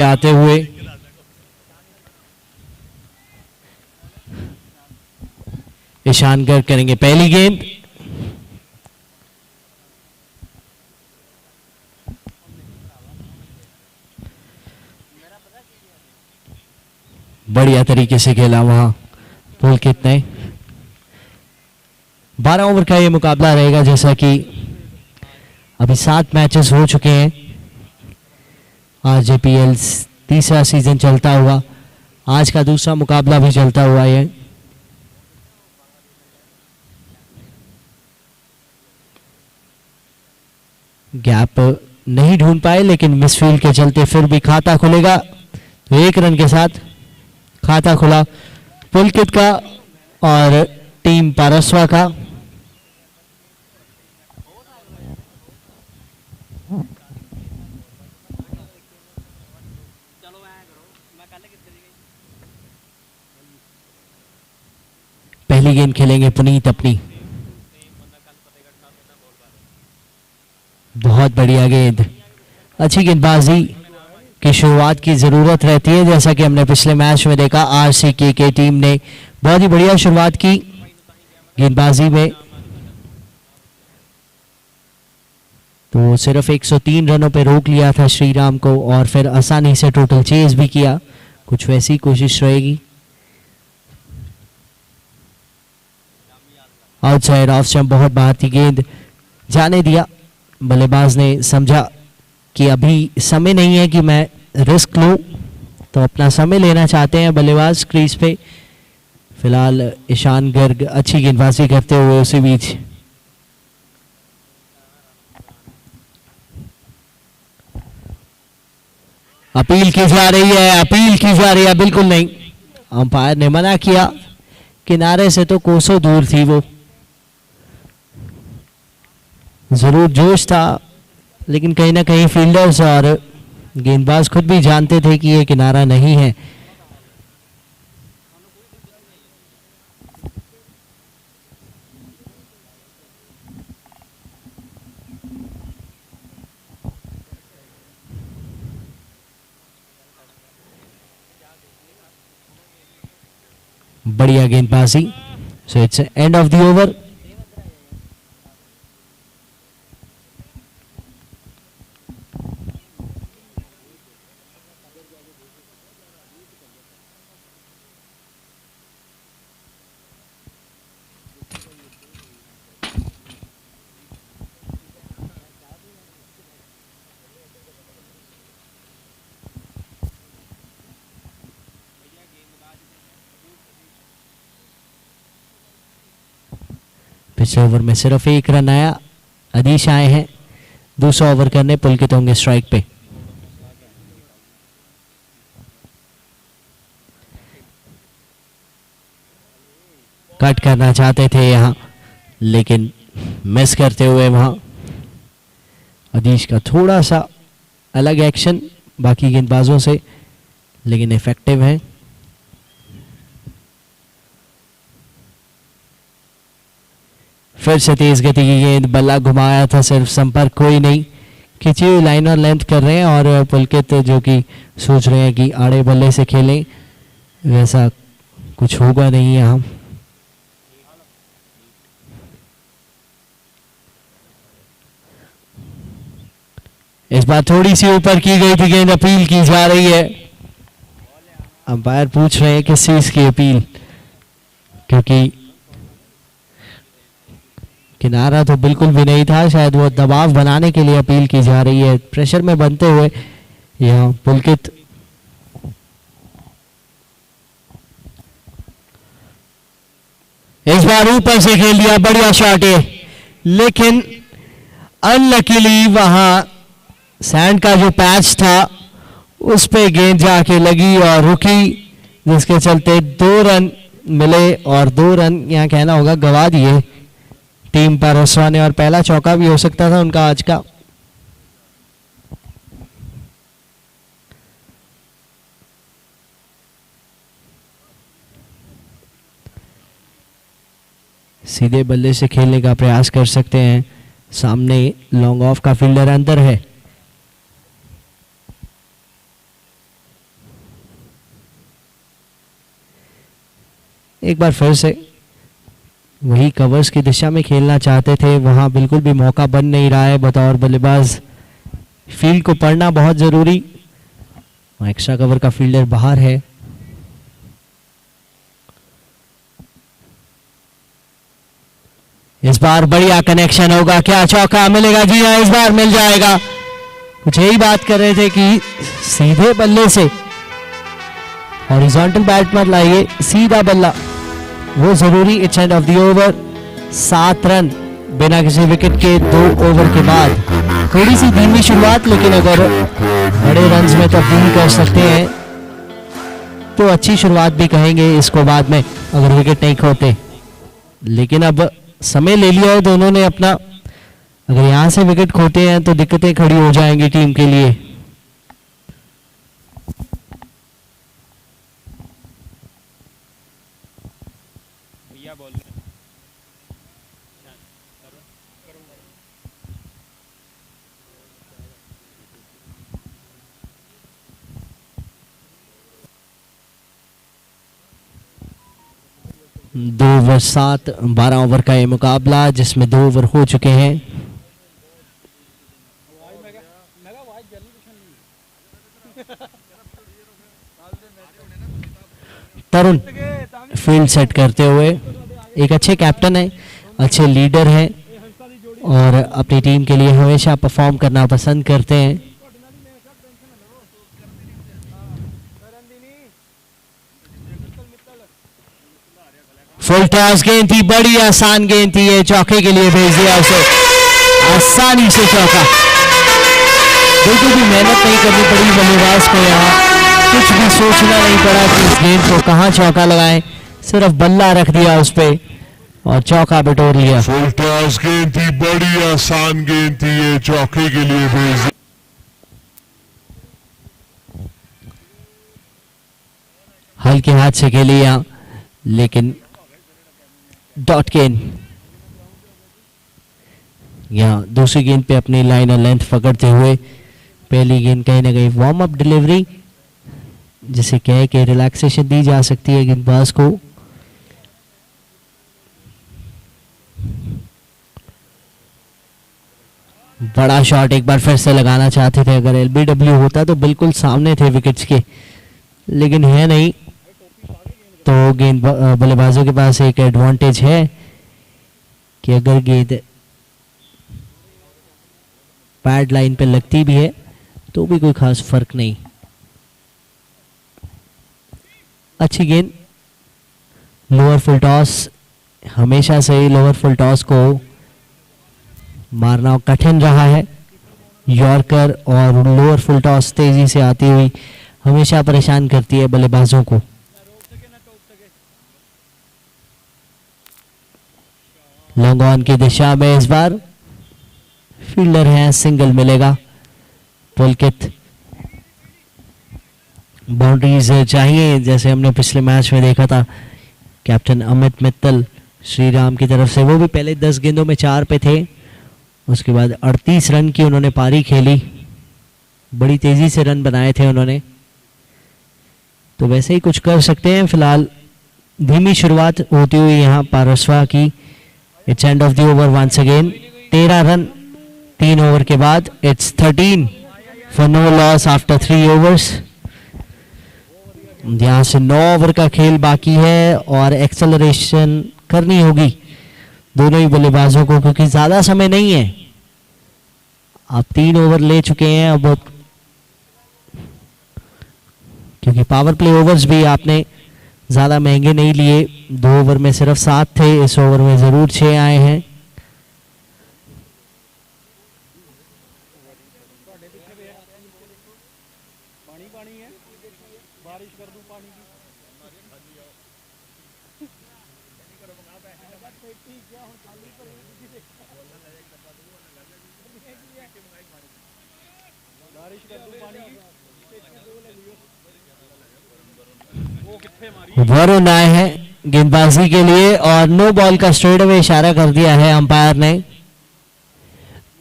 आते हुए ईशान गर्ग करेंगे पहली गेंद। बढ़िया तरीके से खेला वहां पुलकित ने। 12 ओवर का ये मुकाबला रहेगा। जैसा कि अभी 7 मैचेस हो चुके हैं। आरजेपीएल तीसरा सीजन चलता हुआ, आज का दूसरा मुकाबला भी चलता हुआ है। गैप नहीं ढूंढ पाए, लेकिन मिसफील्ड के चलते फिर भी खाता खुलेगा। तो 1 रन के साथ खाता खुला पुलकित का और टीम पारसवा का। पहली गेंद खेलेंगे पुनीत अपनी। बहुत बढ़िया गेंद, अच्छी गेंदबाजी की शुरुआत की जरूरत रहती है। जैसा कि हमने पिछले मैच में देखा, आरसीके की टीम ने बहुत ही बढ़िया शुरुआत की गेंदबाजी में। तो सिर्फ 103 रनों पे रोक लिया था श्रीराम को और फिर आसानी से टोटल चेज भी किया। कुछ वैसी कोशिश रहेगी। आउटसाइड ऑफ स्टंप, बहुत बाहर थी गेंद, जाने दिया। बल्लेबाज ने समझा कि अभी समय नहीं है कि मैं रिस्क लूं, तो अपना समय लेना चाहते हैं बल्लेबाज क्रीज पे। फिलहाल ईशान गर्ग अच्छी गेंदबाजी करते हुए उसी बीच अपील की जा रही है, अपील की जा रही है। बिल्कुल नहीं, अंपायर ने मना किया। किनारे से तो कोसों दूर थी वो। जरूर जोश था, लेकिन कहीं ना कहीं फील्डर्स और गेंदबाज खुद भी जानते थे कि ये किनारा नहीं है। बढ़िया गेंदबाजी। So it's end of the over. पिछले ओवर में सिर्फ 1 रन आया। अदीश आए हैं दूसरा ओवर करने। पुलकित होंगे स्ट्राइक पे। कट करना चाहते थे यहां, लेकिन मिस करते हुए वहां अदीश का थोड़ा सा अलग एक्शन बाकी गेंदबाजों से, लेकिन इफेक्टिव है। फिर से तेज गति की गेंद, बल्ला घुमाया था, सिर्फ संपर्क कोई नहीं। खिंची हुई लाइन और लेंथ कर रहे हैं और पुलकित जो कि सोच रहे हैं कि आड़े बल्ले से खेलें, वैसा कुछ होगा नहीं यहाँ। इस बार थोड़ी सी ऊपर की गई थी गेंद, अपील की जा रही है। अंपायर पूछ रहे हैं किस चीज की अपील, क्योंकि किनारा तो बिल्कुल भी नहीं था। शायद वो दबाव बनाने के लिए अपील की जा रही है, प्रेशर में बनते हुए यहाँ पुलकित। इस बार ऊपर से खेल दिया, बढ़िया शॉट है, लेकिन अनलकीली वहां सैंड का जो पैच था उस पे गेंद जाके लगी और रुकी, जिसके चलते 2 रन मिले और 2 रन यहाँ कहना होगा गवा दिए टीम पारसवा ने। और पहला चौका भी हो सकता था उनका आज का। सीधे बल्ले से खेलने का प्रयास कर सकते हैं। सामने लॉन्ग ऑफ का फील्डर अंदर है। एक बार फिर से वही कवर्स की दिशा में खेलना चाहते थे, वहां बिल्कुल भी मौका बन नहीं रहा है बतौर बल्लेबाज। फील्ड को पढ़ना बहुत जरूरी। एक्स्ट्रा कवर का फील्डर बाहर है। इस बार बढ़िया कनेक्शन होगा, क्या चौका मिलेगा? जी हाँ, इस बार मिल जाएगा। कुछ यही बात कर रहे थे कि सीधे बल्ले से हॉरिजॉन्टल बैट मत लाइए, सीधा बल्ला वो जरूरी। It's end of the over. 7 run बिना किसी विकेट के 2 ओवर के बाद। थोड़ी सी धीमी शुरुआत, लेकिन अगर बड़े रन्स में तब्दील कर सकते हैं तो अच्छी शुरुआत भी कहेंगे इसको बाद में, अगर विकेट नहीं खोते। लेकिन अब समय ले लिया है दोनों ने अपना। अगर यहां से विकेट खोते हैं तो दिक्कतें खड़ी हो जाएंगी टीम के लिए। दो ओवर 7, 12 ओवर का ये मुकाबला, जिसमें 2 ओवर हो चुके हैं। तरुण फील्ड सेट करते हुए, एक अच्छे कैप्टन है, अच्छे लीडर हैं और अपनी टीम के लिए हमेशा परफॉर्म करना पसंद करते हैं। फुल टॉस गेंद थी, बड़ी आसान गेंद थी, ये चौके के लिए भेज दिया उसे, आसानी से चौका। बिल्कुल भी मेहनत नहीं करनी पड़ी बल्लेबाज को, यहाँ कुछ भी सोचना नहीं पड़ा कि इस गेंद को कहां चौका लगाएं, सिर्फ बल्ला रख दिया उस पे और चौका बटोर लिया। फुल टॉस गेंद थी, बड़ी आसान गेंद थी, ये चौके के लिए भेज। हल्के हाथ से खेली यहाँ, लेकिन डॉट गेंद। यहाँ दूसरी गेंद पे अपनी लाइन और लेंथ पकड़ते हुए पहली गेंद कहीं ना कहीं वार्म अप डिलीवरी, जिसे कह के रिलैक्सेशन दी जा सकती है गेंदबाज को। बड़ा शॉट एक बार फिर से लगाना चाहते थे, अगर एलबीडब्ल्यू होता तो बिल्कुल सामने थे विकेट्स के, लेकिन है नहीं। तो गेंद बल्लेबाजों के पास एक एडवांटेज है कि अगर गेंद पैड लाइन पे लगती भी है तो भी कोई खास फर्क नहीं। अच्छी गेंद, लोअर फुल टॉस। हमेशा से ही लोअर फुल टॉस को मारना कठिन रहा है। यॉर्कर और लोअर फुल टॉस तेजी से आती हुई हमेशा परेशान करती है बल्लेबाजों को। लॉन्ग ऑन की दिशा में इस बार फील्डर है, सिंगल मिलेगा। पुलकित बाउंड्रीज चाहिए, जैसे हमने पिछले मैच में देखा था कैप्टन अमित मित्तल श्री राम की तरफ से, वो भी पहले 10 गेंदों में 4 पे थे, उसके बाद 38 रन की उन्होंने पारी खेली, बड़ी तेजी से रन बनाए थे उन्होंने। तो वैसे ही कुछ कर सकते हैं। फिलहाल धीमी शुरुआत होती हुई यहाँ पारसवा की। It's end of the over once again. 13 run 3 over के बाद। It's 13 for no loss after 3 overs. यहाँ से 9 ओवर का खेल बाकी है और एक्सेलरेशन करनी होगी दोनों ही बल्लेबाजों को, क्योंकि ज्यादा समय नहीं है। आप 3 ओवर ले चुके हैं अब, क्योंकि पावर प्ले ओवर्स भी आपने ज्यादा महंगे नहीं लिए। 2 ओवर में सिर्फ 7 थे, इस ओवर में जरूर 6 आए हैं। वरुण आए हैं गेंदबाजी के लिए और नो बॉल का स्ट्रेट अवे इशारा कर दिया है अंपायर ने।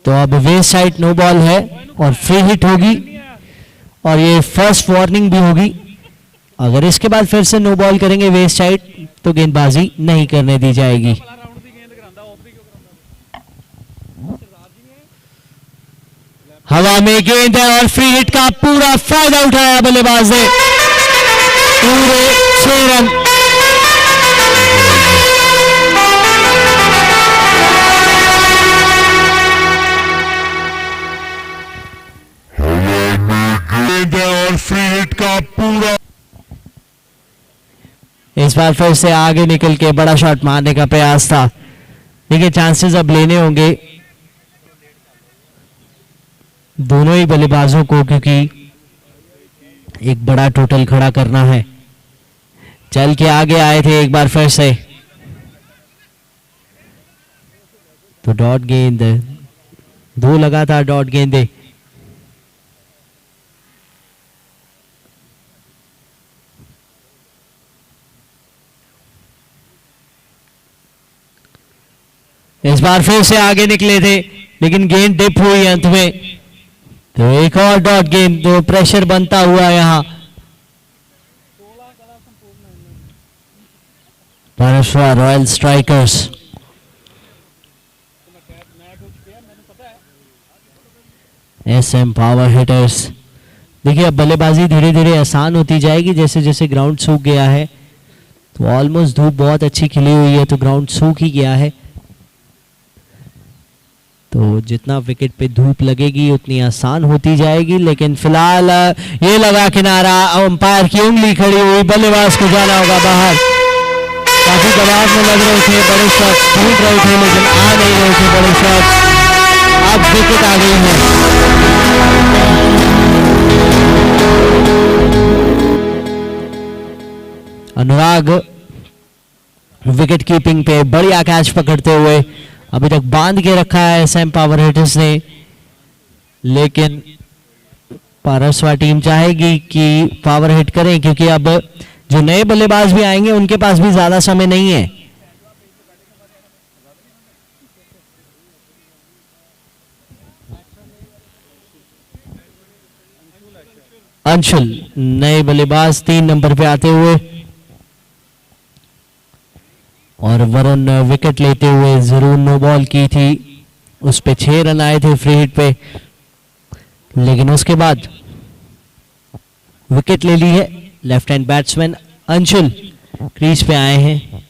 तो अब वेस्ट साइड नो बॉल है और फ्री हिट होगी और ये फर्स्ट वार्निंग भी होगी अगर इसके बाद फिर से नो बॉल करेंगे वेस्ट साइड तो गेंदबाजी नहीं करने दी जाएगी। हवा में गेंद है और फ्री हिट का पूरा फायदा उठाया बल्लेबाज ने, पूरे 6 रन। गेंद है और फ्री हिट का पूरा। इस बार फिर से आगे निकल के बड़ा शॉट मारने का प्रयास था, देखिए चांसेस अब लेने होंगे दोनों ही बल्लेबाजों को, क्योंकि एक बड़ा टोटल खड़ा करना है। चल के आगे आए थे एक बार फिर से, तो डॉट गेंद, 2 लगातार डॉट गेंदे। इस बार फिर से आगे निकले थे लेकिन गेंद डिप हुई अंत में, तो एक और डॉट गेंद, तो प्रेशर बनता हुआ यहां Maharashtra royal strikers. SM power hitters. देखिए अब बल्लेबाजी धीरे धीरे आसान होती जाएगी, जैसे जैसे ग्राउंड सूख गया है, तो ऑलमोस्ट धूप बहुत अच्छी खिली हुई है तो ग्राउंड सूख ही गया है, तो जितना विकेट पे धूप लगेगी उतनी आसान होती जाएगी। लेकिन फिलहाल ये लगा किनारा, अंपायर की उंगली खड़ी हुई, बल्लेबाज को जाना होगा बाहर। काफी दबाव में लग रहे थे, बड़े शॉट्स ढूंढ रहे थे लेकिन आ नहीं रहे थे बड़े शॉट्स। अब विकेट आ गई है। अनुराग विकेट कीपिंग पे बढ़िया कैच पकड़ते हुए अभी तक बांध के रखा है SM पावर हिटर्स ने, लेकिन पारसवा टीम चाहेगी कि पावर हिट करें, क्योंकि अब जो नए बल्लेबाज भी आएंगे उनके पास भी ज्यादा समय नहीं है। अंशुल नए बल्लेबाज 3 नंबर पे आते हुए, और वरुण विकेट लेते हुए जरूर नो बॉल की थी, उस पे 6 रन आए थे फ्री हिट पे, लेकिन उसके बाद विकेट ले ली है। Left hand batsman Anshul crease पे आए हैं।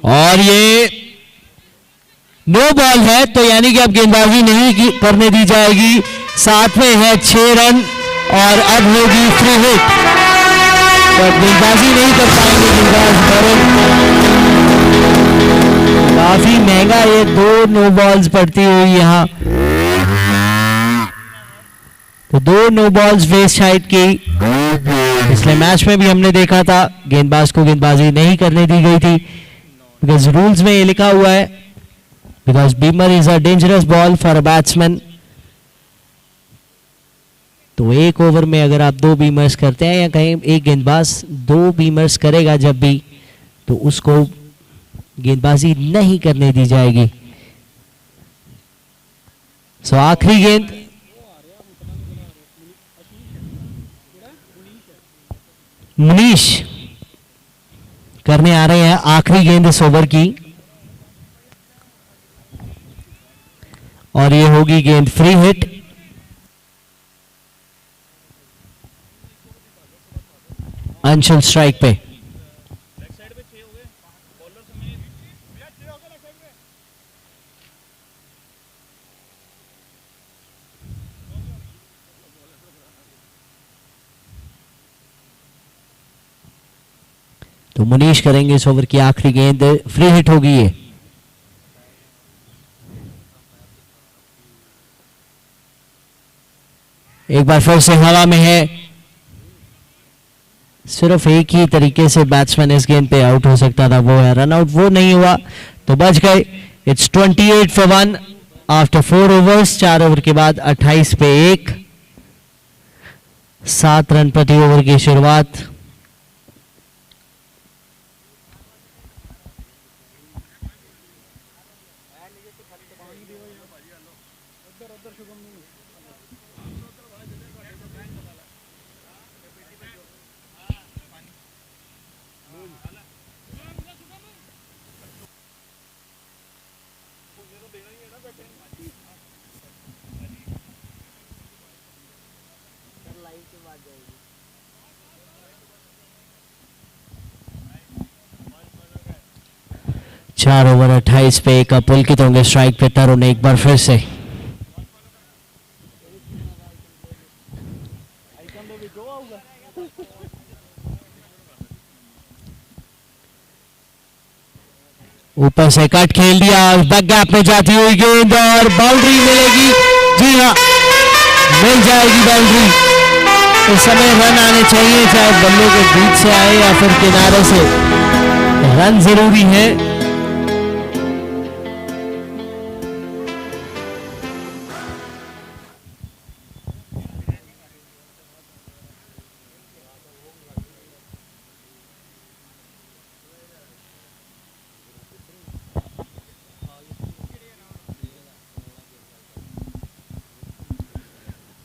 और ये नो बॉल है, तो यानी कि अब गेंदबाजी नहीं करने दी जाएगी। साथ में है 6 रन और अब होगी फ्री हिट, तो गेंदबाजी नहीं कर पाएंगे गेंदबाज वरुण। काफी महंगा ये 2 नो बॉल्स पड़ती हुई यहां, तो 2 नो बॉल्स वेस्ट साइड की। पिछले मैच में भी हमने देखा था गेंदबाज को गेंदबाजी नहीं करने दी गई थी, बिकॉज रूल्स में ये लिखा हुआ है, because Beamer is a dangerous ball for a batsman. तो एक ओवर में अगर आप 2 बीमर्स करते हैं, या कहीं एक गेंदबाज 2 बीमर्स करेगा जब भी, तो उसको गेंदबाजी नहीं करने दी जाएगी। सो आखिरी गेंद, मुनीश करने आ रहे हैं आखिरी गेंद इस ओवर की, और ये होगी गेंद फ्री हिट। अंशुल स्ट्राइक पे। तो मुनीश करेंगे इस ओवर की आखिरी गेंद, फ्री हिट होगी ये। एक बार फिर से हवा में है, सिर्फ एक ही तरीके से बैट्समैन इस गेंद पे आउट हो सकता था, वो है रन आउट, वो नहीं हुआ तो बच गए। It's 28 for 1 after 4 overs. 4 over के बाद 28 पे 1, 7 रन प्रति ओवर की शुरुआत। चार ओवर 28 पे 1 पुलकित होंगे स्ट्राइक पे तरुण एक बार फिर से। ऊपर से कट खेल दिया, बैक गैप में जाती हुई गेंद और बाउंड्री मिलेगी। जी हाँ, मिल जाएगी बाउंड्री। इस समय रन आने चाहिए, चाहे बल्ले के बीच से आए या फिर किनारे से, रन जरूरी है।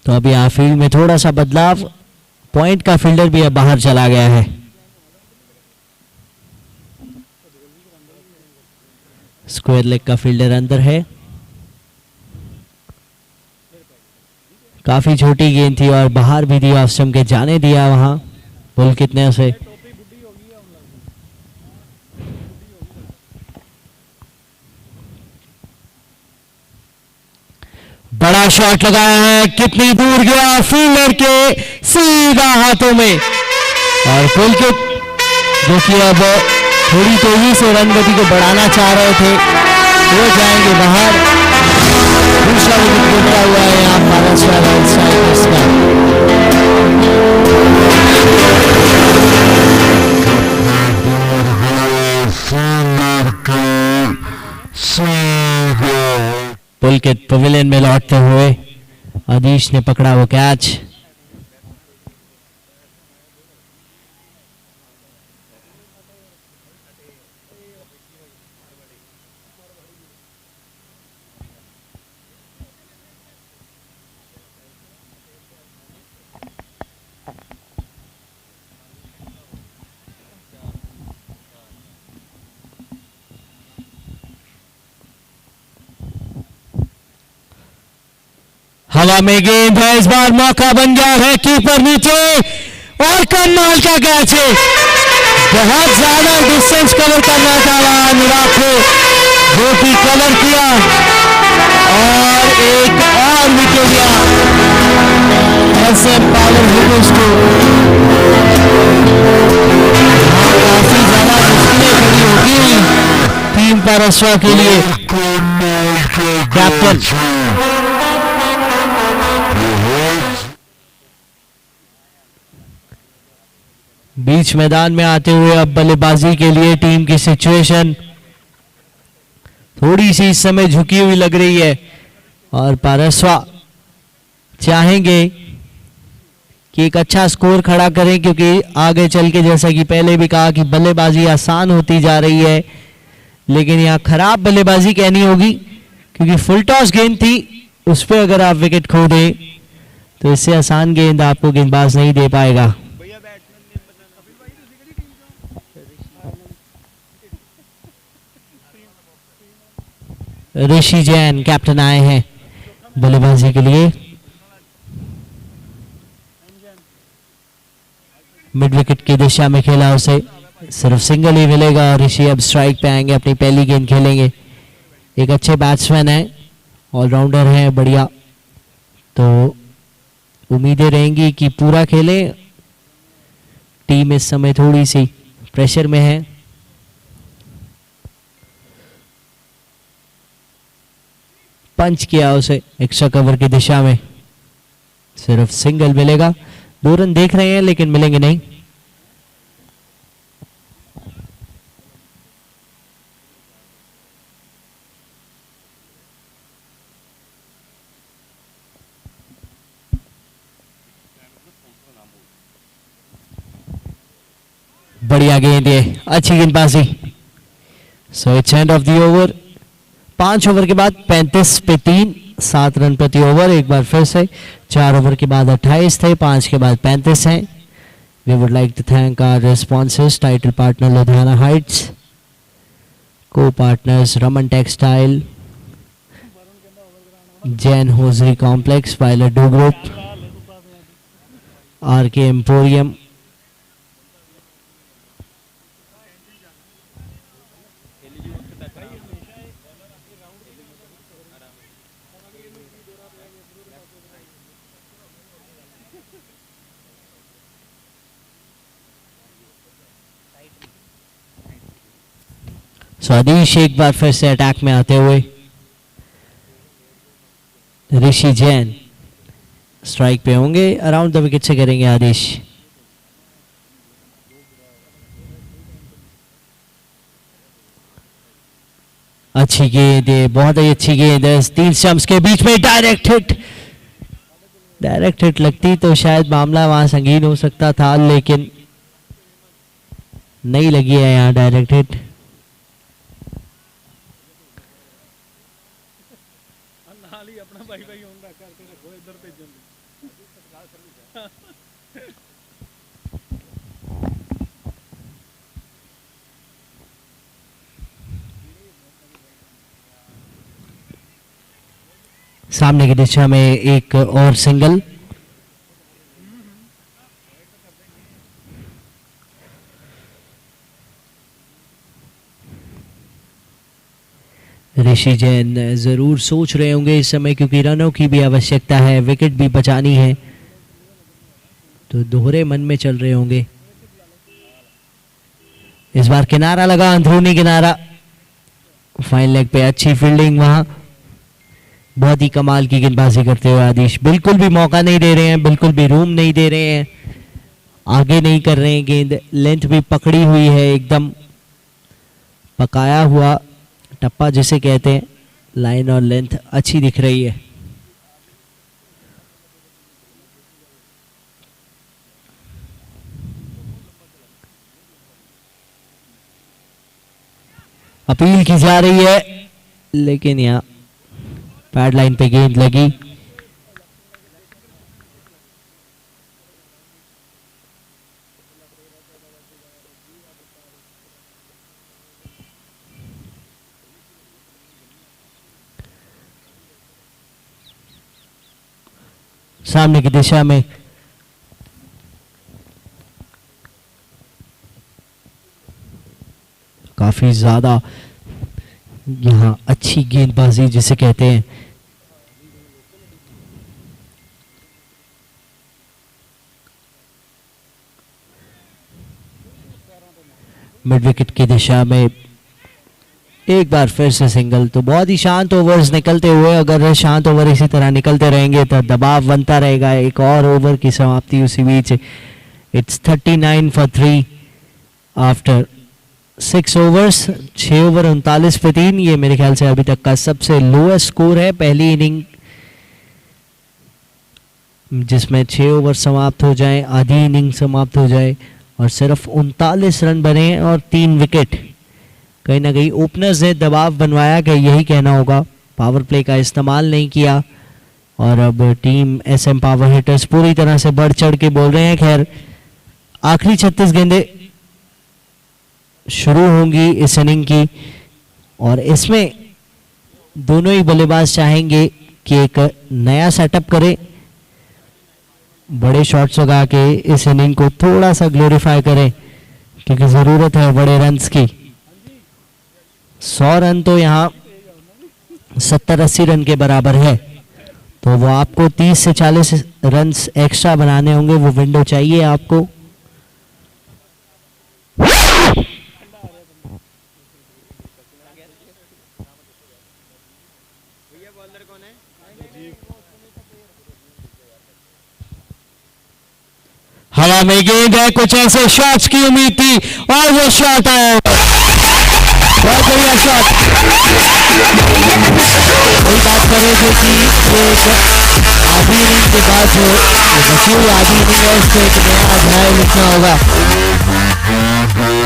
तो अभी फील्ड में थोड़ा सा बदलाव, पॉइंट का फील्डर भी अब बाहर चला गया है। स्क्वायर लेग का फील्डर अंदर है। काफी छोटी गेंद थी और बाहर भी दिया, ऑफ स्टंप के जाने दिया वहां पुल कितने से। बड़ा शॉट लगाया है, कितनी दूर गया, फील्डर के सीधा हाथों में। और पुलकित जो कि अब थोड़ी तेजी से रन गति को बढ़ाना चाह रहे थे, वो जाएंगे बाहर। दूसरा विकेट गिरा हुआ है यहाँ महाराष्ट्र रॉयल्स टाइगर्स का। पुलकित पवेलियन में लौटते हुए आदिश ने पकड़ा वो कैच। हवा में गेंद है, इस बार मौका बन गया है, कीपर नीचे और कमाल का कैच है। बहुत ज्यादा डिस्टेंस कवर करना था वहां अनुराग को, जो कि कवर किया और एक और विकेट लिया एसएम पावर हिटर्स को। काफी ज्यादा मुश्किलें खड़ी होगी टीम महाराष्ट्र के लिए। कैप्टन बीच मैदान में आते हुए अब बल्लेबाजी के लिए टीम की सिचुएशन थोड़ी सी इस समय झुकी हुई लग रही है और पारसवा चाहेंगे कि एक अच्छा स्कोर खड़ा करें, क्योंकि आगे चल के जैसा कि पहले भी कहा कि बल्लेबाजी आसान होती जा रही है, लेकिन यहाँ खराब बल्लेबाजी कहनी होगी क्योंकि फुल टॉस गेंद थी, उस पर अगर आप विकेट खो दें तो इससे आसान गेंद आपको गेंदबाज नहीं दे पाएगा। ऋषि जैन कैप्टन आए हैं बल्लेबाजी के लिए। मिड विकेट की दिशा में खेला, उसे सिर्फ सिंगल ही मिलेगा और ऋषि अब स्ट्राइक पे आएंगे, अपनी पहली गेंद खेलेंगे। एक अच्छे बैट्समैन है, ऑलराउंडर है, बढ़िया, तो उम्मीदें रहेंगी कि पूरा खेले। टीम इस समय थोड़ी सी प्रेशर में है। पंच किया उसे एक्स्ट्रा कवर की दिशा में, सिर्फ सिंगल मिलेगा। 2 रन देख रहे हैं लेकिन मिलेंगे नहीं। बढ़िया गेंद है, अच्छी गेंदबाजी। So it's end of the over. 5 over के बाद 35 पे 3, 7 रन प्रति ओवर। एक बार फिर से 4 ओवर के बाद 28 थे, 5 के बाद 35 हैं। We would like to thank our sponsors, title partner Ludhiana heights, co partners Raman textile, Jain hosiery complex, pilot do group, RK emporium, Adish एक बार फिर से अटैक में आते हुए। ऋषि जैन स्ट्राइक पे होंगे, अराउंड द विकेट से करेंगे आदिश। अच्छी गेंद है, बहुत ही अच्छी गेंद है। 3 स्टंप्स के बीच में डायरेक्ट हिट लगती तो शायद मामला वहां संगीन हो सकता था, लेकिन नहीं लगी है यहाँ डायरेक्ट हिट। सामने की दिशा में एक और सिंगल। ऋषि जैन जरूर सोच रहे होंगे इस समय, क्योंकि रनों की भी आवश्यकता है, विकेट भी बचानी है, तो दोहरे मन में चल रहे होंगे। इस बार किनारा लगा, अंदरूनी किनारा, फाइन लेग पे अच्छी फील्डिंग। वहां बहुत ही कमाल की गेंदबाजी करते हुए आदिश, बिल्कुल भी मौका नहीं दे रहे हैं, बिल्कुल भी रूम नहीं दे रहे हैं, आगे नहीं कर रहे हैं गेंद। लेंथ भी पकड़ी हुई है, एकदम पकाया हुआ टप्पा जिसे कहते हैं, लाइन और लेंथ अच्छी दिख रही है। अपील की जा रही है, लेकिन यहाँ पैड लाइन पे गेंद लगी। सामने की दिशा में काफी ज्यादा यहाँ अच्छी गेंदबाजी जिसे कहते हैं। मिड विकेट की दिशा में एक बार फिर से सिंगल। तो बहुत ही शांत ओवर्स निकलते हुए, अगर शांत ओवर इसी तरह निकलते रहेंगे तो दबाव बनता रहेगा। एक और ओवर की समाप्ति उसी बीच। It's 39 for 3 after 6 overs. 6 over 39 पे 3, ये मेरे ख्याल से अभी तक का सबसे लोएस्ट स्कोर है पहली इनिंग जिसमें 6 ओवर समाप्त हो जाए, आधी इनिंग समाप्त हो जाए और सिर्फ 39 रन बने और 3 विकेट। कहीं ना कहीं ओपनर्स ने दबाव बनवाया कि यही कहना होगा, पावर प्ले का इस्तेमाल नहीं किया और अब टीम एसएम पावर हिटर्स पूरी तरह से बढ़ चढ़ के बोल रहे हैं। खैर आखिरी 36 गेंदें शुरू होंगी इस इनिंग की और इसमें दोनों ही बल्लेबाज चाहेंगे कि एक नया सेटअप करें, बड़े शॉट्स लगा के इस इनिंग को थोड़ा सा ग्लोरीफाई करें, क्योंकि ज़रूरत है बड़े रन्स की। 100 रन तो यहाँ 70-80 रन के बराबर है, तो वो आपको 30 से 40 रन एक्स्ट्रा बनाने होंगे, वो विंडो चाहिए आपको। हवा में गेंद है, कुछ ऐसे शॉट्स की उम्मीद थी और वो शॉट आया, बहुत बढ़िया शॉट। वही बात करें जो कि ये आधी इनिंग के बाद जो बची हुई आधी इनिंग है उसको एक नया अध्याय लिखना होगा।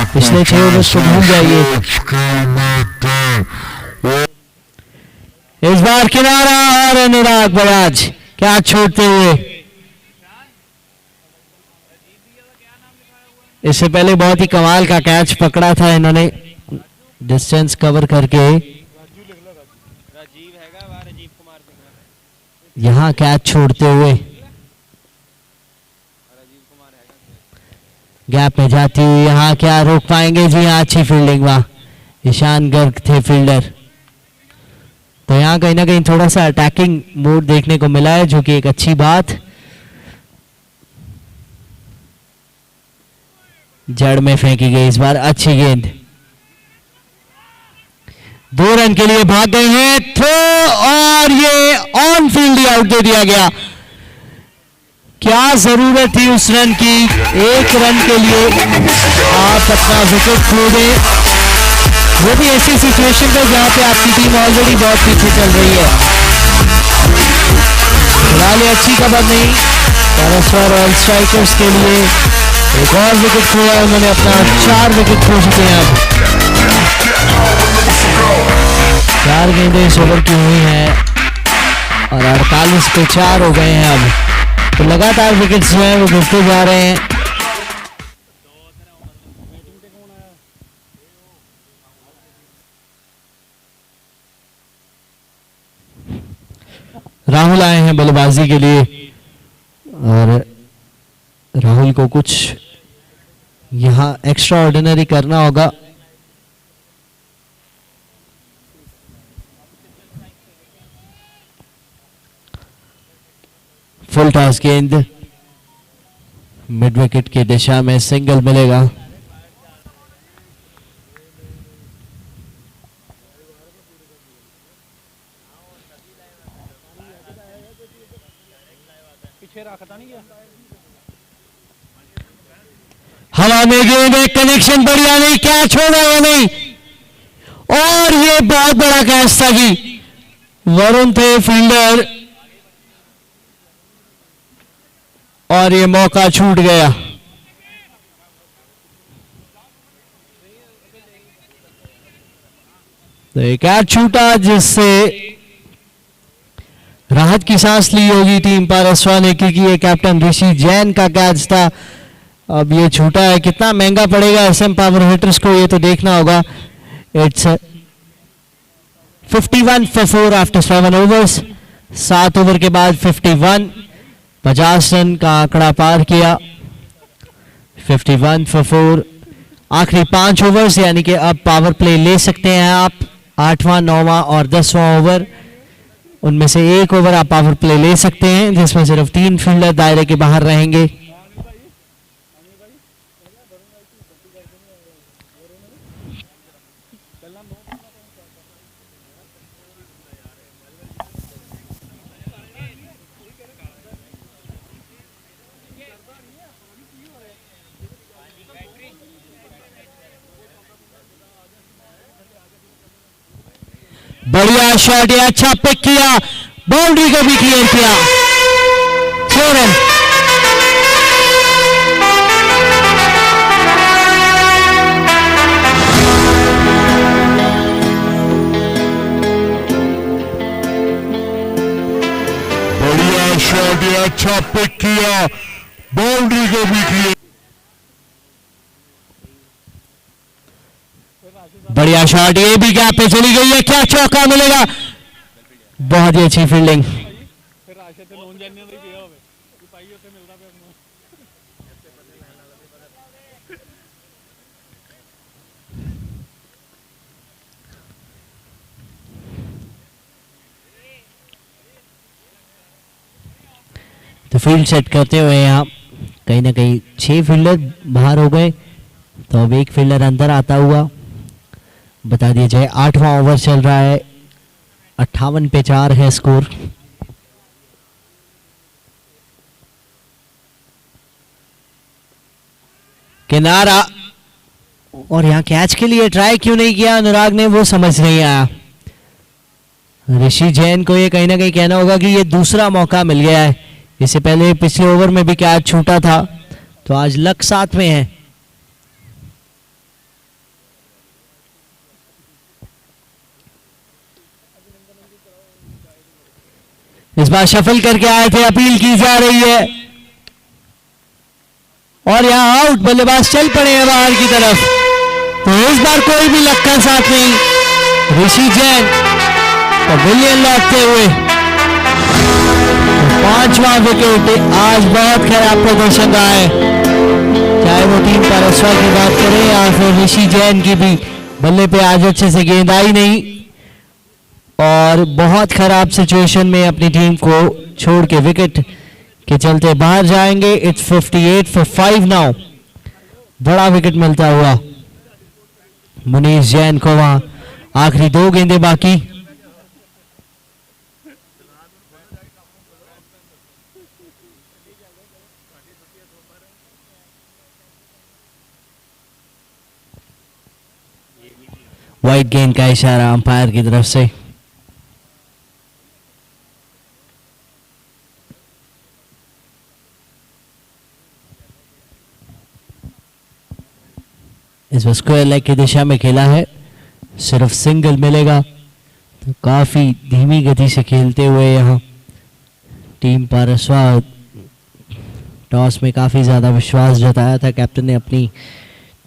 पिछले 6 ओवर्स को भूल जाइए। इस बार किनारा और अनुराग बजाज क्या छोड़ते हुए। इससे पहले बहुत ही कमाल का कैच पकड़ा था इन्होंने डिस्टेंस कवर करके। यहां कैच छोड़ते हुए गैप में जाती हुई यहां क्या रोक पाएंगे? जी हाँ, अच्छी फील्डिंग। वाह, ईशान गर्ग थे फील्डर। तो यहाँ कहीं ना कहीं थोड़ा सा अटैकिंग मोड देखने को मिला है, जो कि एक अच्छी बात। जड़ में फेंकी गई इस बार अच्छी गेंद। 2 रन के लिए भाग गए हैं थ्रो और ये ऑन फील्ड ही आउट दे दिया गया। क्या जरूरत थी उस रन की? 1 रन के लिए आप अपना विकेट खो दें, वो भी ऐसी सिचुएशन पे जहां पे आपकी टीम ऑलरेडी बहुत पीछे चल रही है। फिलहाल ये अच्छी खबर नहीं पारसवार रॉयल स्ट्राइकर्स के लिए। एक और विकेट खोया उन्होंने, अपना 4 विकेट खो चुके हैं अब। 4 गेंदें इस ओवर की हुई हैं और 48 पे 4 हो गए हैं अब। तो लगातार विकेट्स जो हैं वो गिरते जा रहे हैं। राहुल आए हैं बल्लेबाजी के लिए और राहुल को कुछ यहां एक्स्ट्रा ऑर्डिनरी करना होगा। फुल टॉस गेंद मिड विकेट की दिशा में, सिंगल मिलेगा। हवा में गेंद, एक कनेक्शन बढ़िया नहीं, कैच होगा या नहीं? और ये बहुत बड़ा कैच था कि वरुण थे फील्डर और ये मौका छूट गया। तो एक कैच छूटा जिससे राहत की सांस ली होगी टीम पारसवान ने, क्योंकि ये कैप्टन ऋषि जैन का कैच था। अब ये छूटा है, कितना महंगा पड़ेगा एसएम पावर हिटर्स को ये तो देखना होगा। It's 51 for 4 after 7 overs. 7 over के बाद 51, 50 रन का आंकड़ा पार किया। 51 for 4, आखिरी 5 ओवर्स, यानी कि अब पावर प्ले ले सकते हैं आप। 8वां, 9वां और 10वां ओवर, उनमें से 1 ओवर आप पावर प्ले ले सकते हैं, जिसमें सिर्फ 3 फील्डर दायरे के बाहर रहेंगे। बढ़िया शॉट, ये अच्छा पिक किया, बाउंड्री को भी क्लियर किया। 6 रन। बढ़िया शॉट, ये अच्छा पिक किया, बाउंड्री को भी क्लियर। बढ़िया शॉट, ये भी गैप पे चली गई है, क्या चौका मिलेगा? बहुत ही अच्छी फील्डिंग। तो फील्ड सेट करते हुए यहाँ कहीं ना कहीं 6 फील्डर बाहर हो गए, तो अब 1 फील्डर अंदर आता हुआ। बता दिया जाए 8वां ओवर चल रहा है, 58 पे 4 है स्कोर। किनारा, और यहां कैच के लिए ट्राई क्यों नहीं किया अनुराग ने, वो समझ नहीं आया। ऋषि जैन को ये कहीं ना कहीं कहना होगा कि ये दूसरा मौका मिल गया है। इससे पहले पिछले ओवर में भी कैच छूटा था, तो आज लक साथ में है। इस बार शफल करके आए थे, अपील की जा रही है और यहां आउट। बल्लेबाज चल पड़े हैं बाहर की तरफ। तो इस बार कोई भी लक्का साथ नहीं। ऋषि जैन पवेलियन लौटते हुए। तो 5वां विकेट। आज बहुत खराब प्रदर्शन रहा है, चाहे वो टीम परसवा की बात करें या फिर ऋषि जैन की भी। बल्ले पे आज अच्छे से गेंद आई नहीं और बहुत खराब सिचुएशन में अपनी टीम को छोड़ के विकेट के चलते बाहर जाएंगे। It's 58 for 5 now. बड़ा विकेट मिलता हुआ मुनीष जैन को। वहां आखिरी 2 गेंदें बाकी। वाइड गेंद का इशारा अंपायर की तरफ से। इस बार स्क्वायर लेग की दिशा में खेला है, सिर्फ सिंगल मिलेगा। तो काफी धीमी गति से खेलते हुए यहाँ टीम पारसवा। टॉस में काफी ज्यादा विश्वास जताया था कैप्टन ने अपनी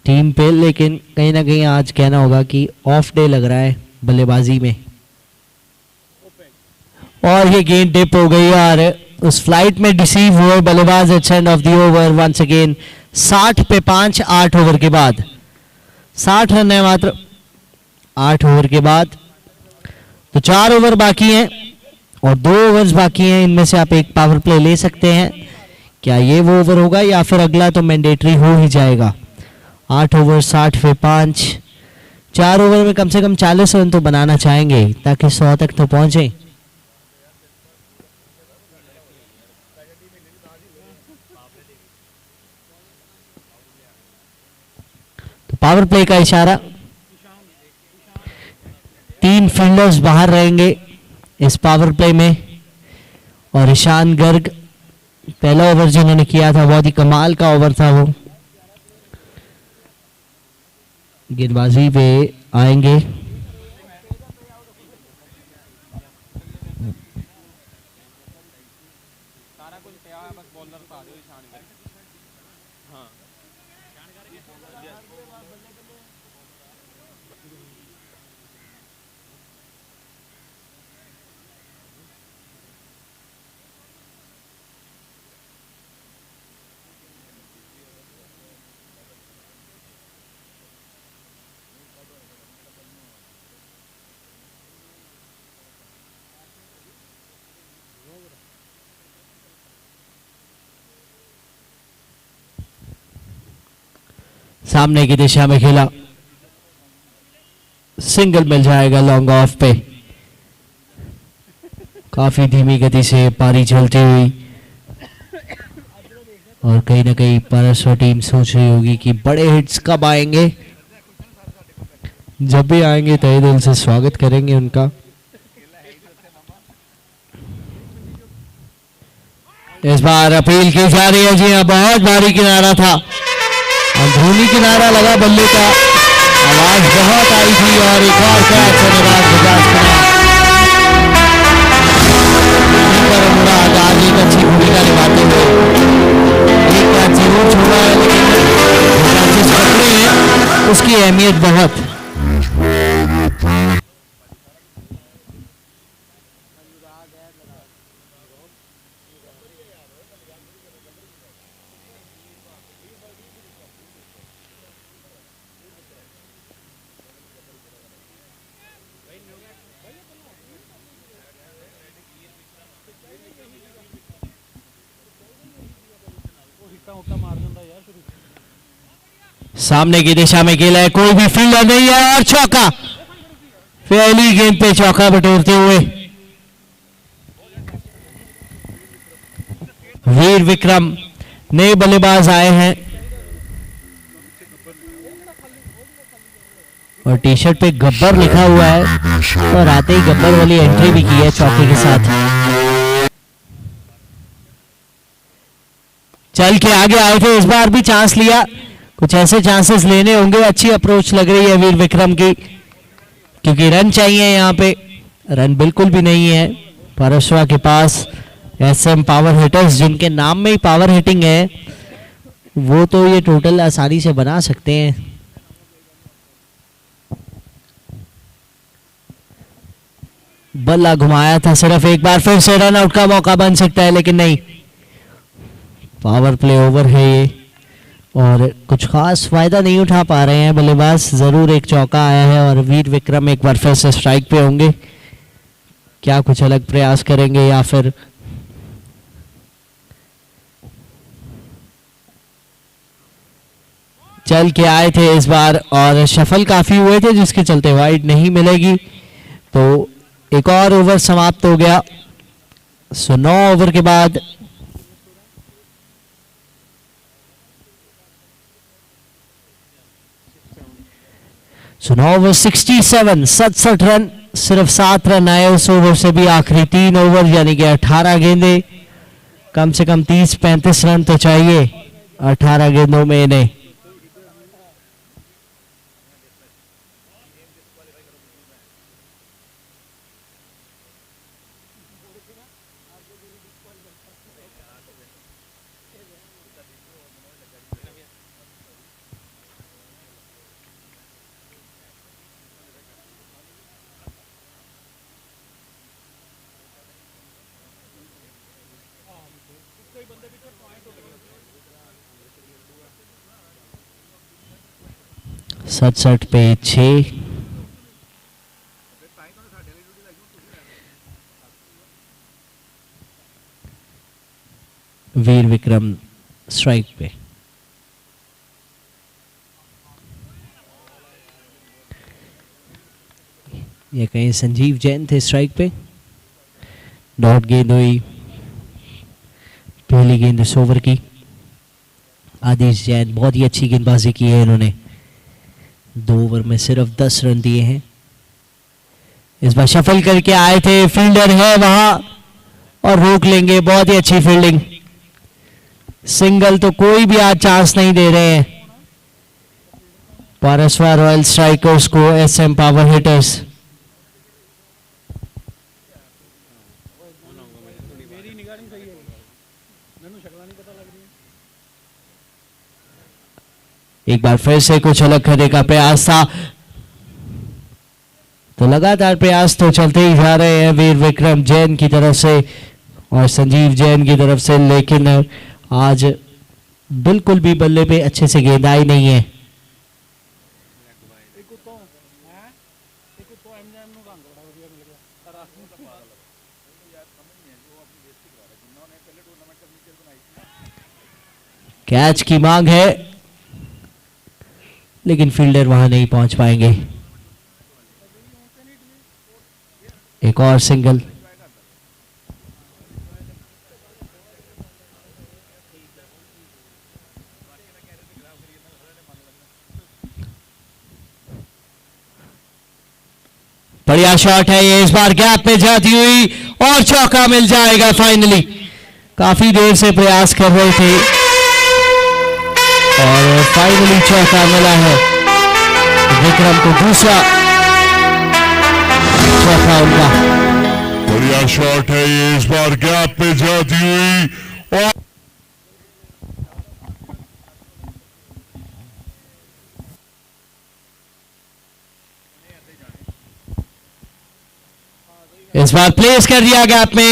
टीम पे, लेकिन कहीं ना कहीं आज कहना होगा कि ऑफ डे लग रहा है बल्लेबाजी में। और ये गेंद डिप हो गई और उस फ्लाइट में डिसीव हुए बल्लेबाज at end of the over once again. 60 पे 5 8 ओवर के बाद। 60 रन है मात्र 8 ओवर के बाद। तो 4 ओवर बाकी हैं और 2 ओवर्स बाकी हैं। इनमें से आप एक पावर प्ले ले सकते हैं। क्या ये वो ओवर होगा या फिर अगला तो मैंडेटरी हो ही जाएगा। 8 ओवर 60 पे 5। 4 ओवर में कम से कम 40 रन तो बनाना चाहेंगे ताकि 100 तक तो पहुंचे। तो पावर प्ले का इशारा। 3 फील्डर्स बाहर रहेंगे इस पावर प्ले में और ईशान गर्ग पहला ओवर जिन्होंने किया था बहुत ही कमाल का ओवर था वो। गेंदबाजी पे आएंगे। सामने की दिशा में खेला, सिंगल मिल जाएगा लॉन्ग ऑफ पे। काफी धीमी गति से पारी चलती हुई और कहीं ना कहीं परसवा टीम सोच रही होगी कि बड़े हिट्स कब आएंगे। जब भी आएंगे तहे दिल से स्वागत करेंगे उनका। इस बार अपील की जा रही है। जी हाँ, बहुत भारी किनारा था, अंदरूनी किनारा लगा बल्ले का। आवाज बहुत आई थी और एक और कैच होने बाद बजाज मुराद आज एक अच्छी भूमिका निभाते हुए एक कैच जरूर छोड़ा है, लेकिन कैचेस पकड़े हैं उसकी अहमियत बहुत। सामने की दिशा में खेला है, कोई भी फील्डर नहीं है और चौका। पहली गेंद पे चौका बटोरते हुए वीर विक्रम नए बल्लेबाज आए हैं और टी शर्ट पे गब्बर लिखा हुआ है और आते ही गब्बर वाली एंट्री भी की है चौके के साथ। चल के आगे आए थे, इस बार भी चांस लिया। कुछ ऐसे चांसेस लेने होंगे। अच्छी अप्रोच लग रही है वीर विक्रम की, क्योंकि रन चाहिए यहाँ पे। रन बिल्कुल भी नहीं है, परसवा के पास एसएम पावर हिटर्स, जिनके नाम में ही पावर हिटिंग है, वो तो ये टोटल आसानी से बना सकते हैं। बल्ला घुमाया था सिर्फ एक बार, फिर से रन आउट का मौका बन सकता है, लेकिन नहीं, पावर प्ले ओवर है ये और कुछ खास फायदा नहीं उठा पा रहे हैं बल्लेबाज। जरूर एक चौका आया है और वीर विक्रम एक बार फिर से स्ट्राइक पे होंगे। क्या कुछ अलग प्रयास करेंगे या फिर चल के आए थे इस बार और शफल काफी हुए थे, जिसके चलते वाइड नहीं मिलेगी, तो एक और ओवर समाप्त हो गया। सो 9 ओवर के बाद ओवर 67 रन, सिर्फ 7 रन आए उस ओवर से भी। आखिरी 3 ओवर यानी कि 18 गेंदे, कम से कम 30-35 रन तो चाहिए 18 गेंदों में इन्हें। सड़सठ पे 6, वीर विक्रम स्ट्राइक पे। ये कहीं संजीव जैन थे स्ट्राइक पे। डॉट गेंद हुई पहली गेंद इस ओवर की। आदिश जैन बहुत ही अच्छी गेंदबाजी की है इन्होंने, 2 ओवर में सिर्फ 10 रन दिए हैं। इस बार शफल करके आए थे, फील्डर है वहां और रोक लेंगे। बहुत ही अच्छी फील्डिंग, सिंगल तो कोई भी आज चांस नहीं दे रहे हैं परसवा रॉयल स्ट्राइकर्स को एसएम पावर हिटर्स। एक बार फिर से कुछ अलग करने का प्रयास था, तो लगातार प्रयास तो चलते ही जा रहे हैं वीर विक्रम जैन की तरफ से और संजीव जैन की तरफ से, लेकिन आज बिल्कुल भी बल्ले पे अच्छे से गेंद आई नहीं है। कैच की मांग है, लेकिन फील्डर वहां नहीं पहुंच पाएंगे। एक और सिंगल। बढ़िया शॉट है ये, इस बार गैप में जाती हुई और चौका मिल जाएगा फाइनली। काफी देर से प्रयास कर रहे थे और फाइनली चौका मिला है विक्रम को, दूसरा चौका उनका। बढ़िया शॉट है ये, इस बार गैप पे जाती हुई और इस बार प्लेस कर दिया गैप में,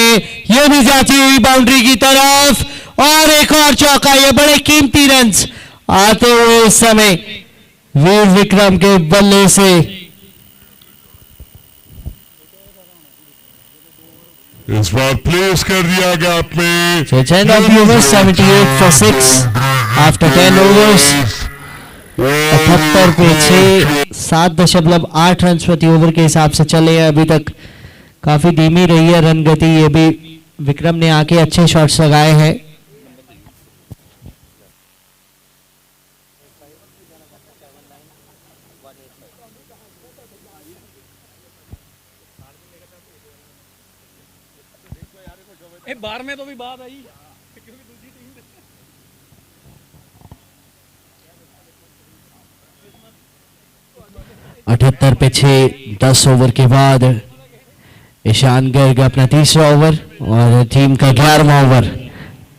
ये भी जाती हुई बाउंड्री की तरफ और एक और चौका। ये बड़े कीमती रन्स आते हुए इस समय वीर विक्रम के बल्ले से। इस बार प्लेस कर दिया गैप में। 78 for 6 after 10 overs। 78 पे 6, 7.8 रन प्रति ओवर के हिसाब से चले हैं अभी तक। काफी धीमी रही है रन गति, ये भी विक्रम ने आके अच्छे शॉट्स लगाए हैं। बार में तो भी बात आई, 78 पे 6, 10 ओवर के बाद ईशान गर्ग अपना तीसरा ओवर और टीम का 11वां ओवर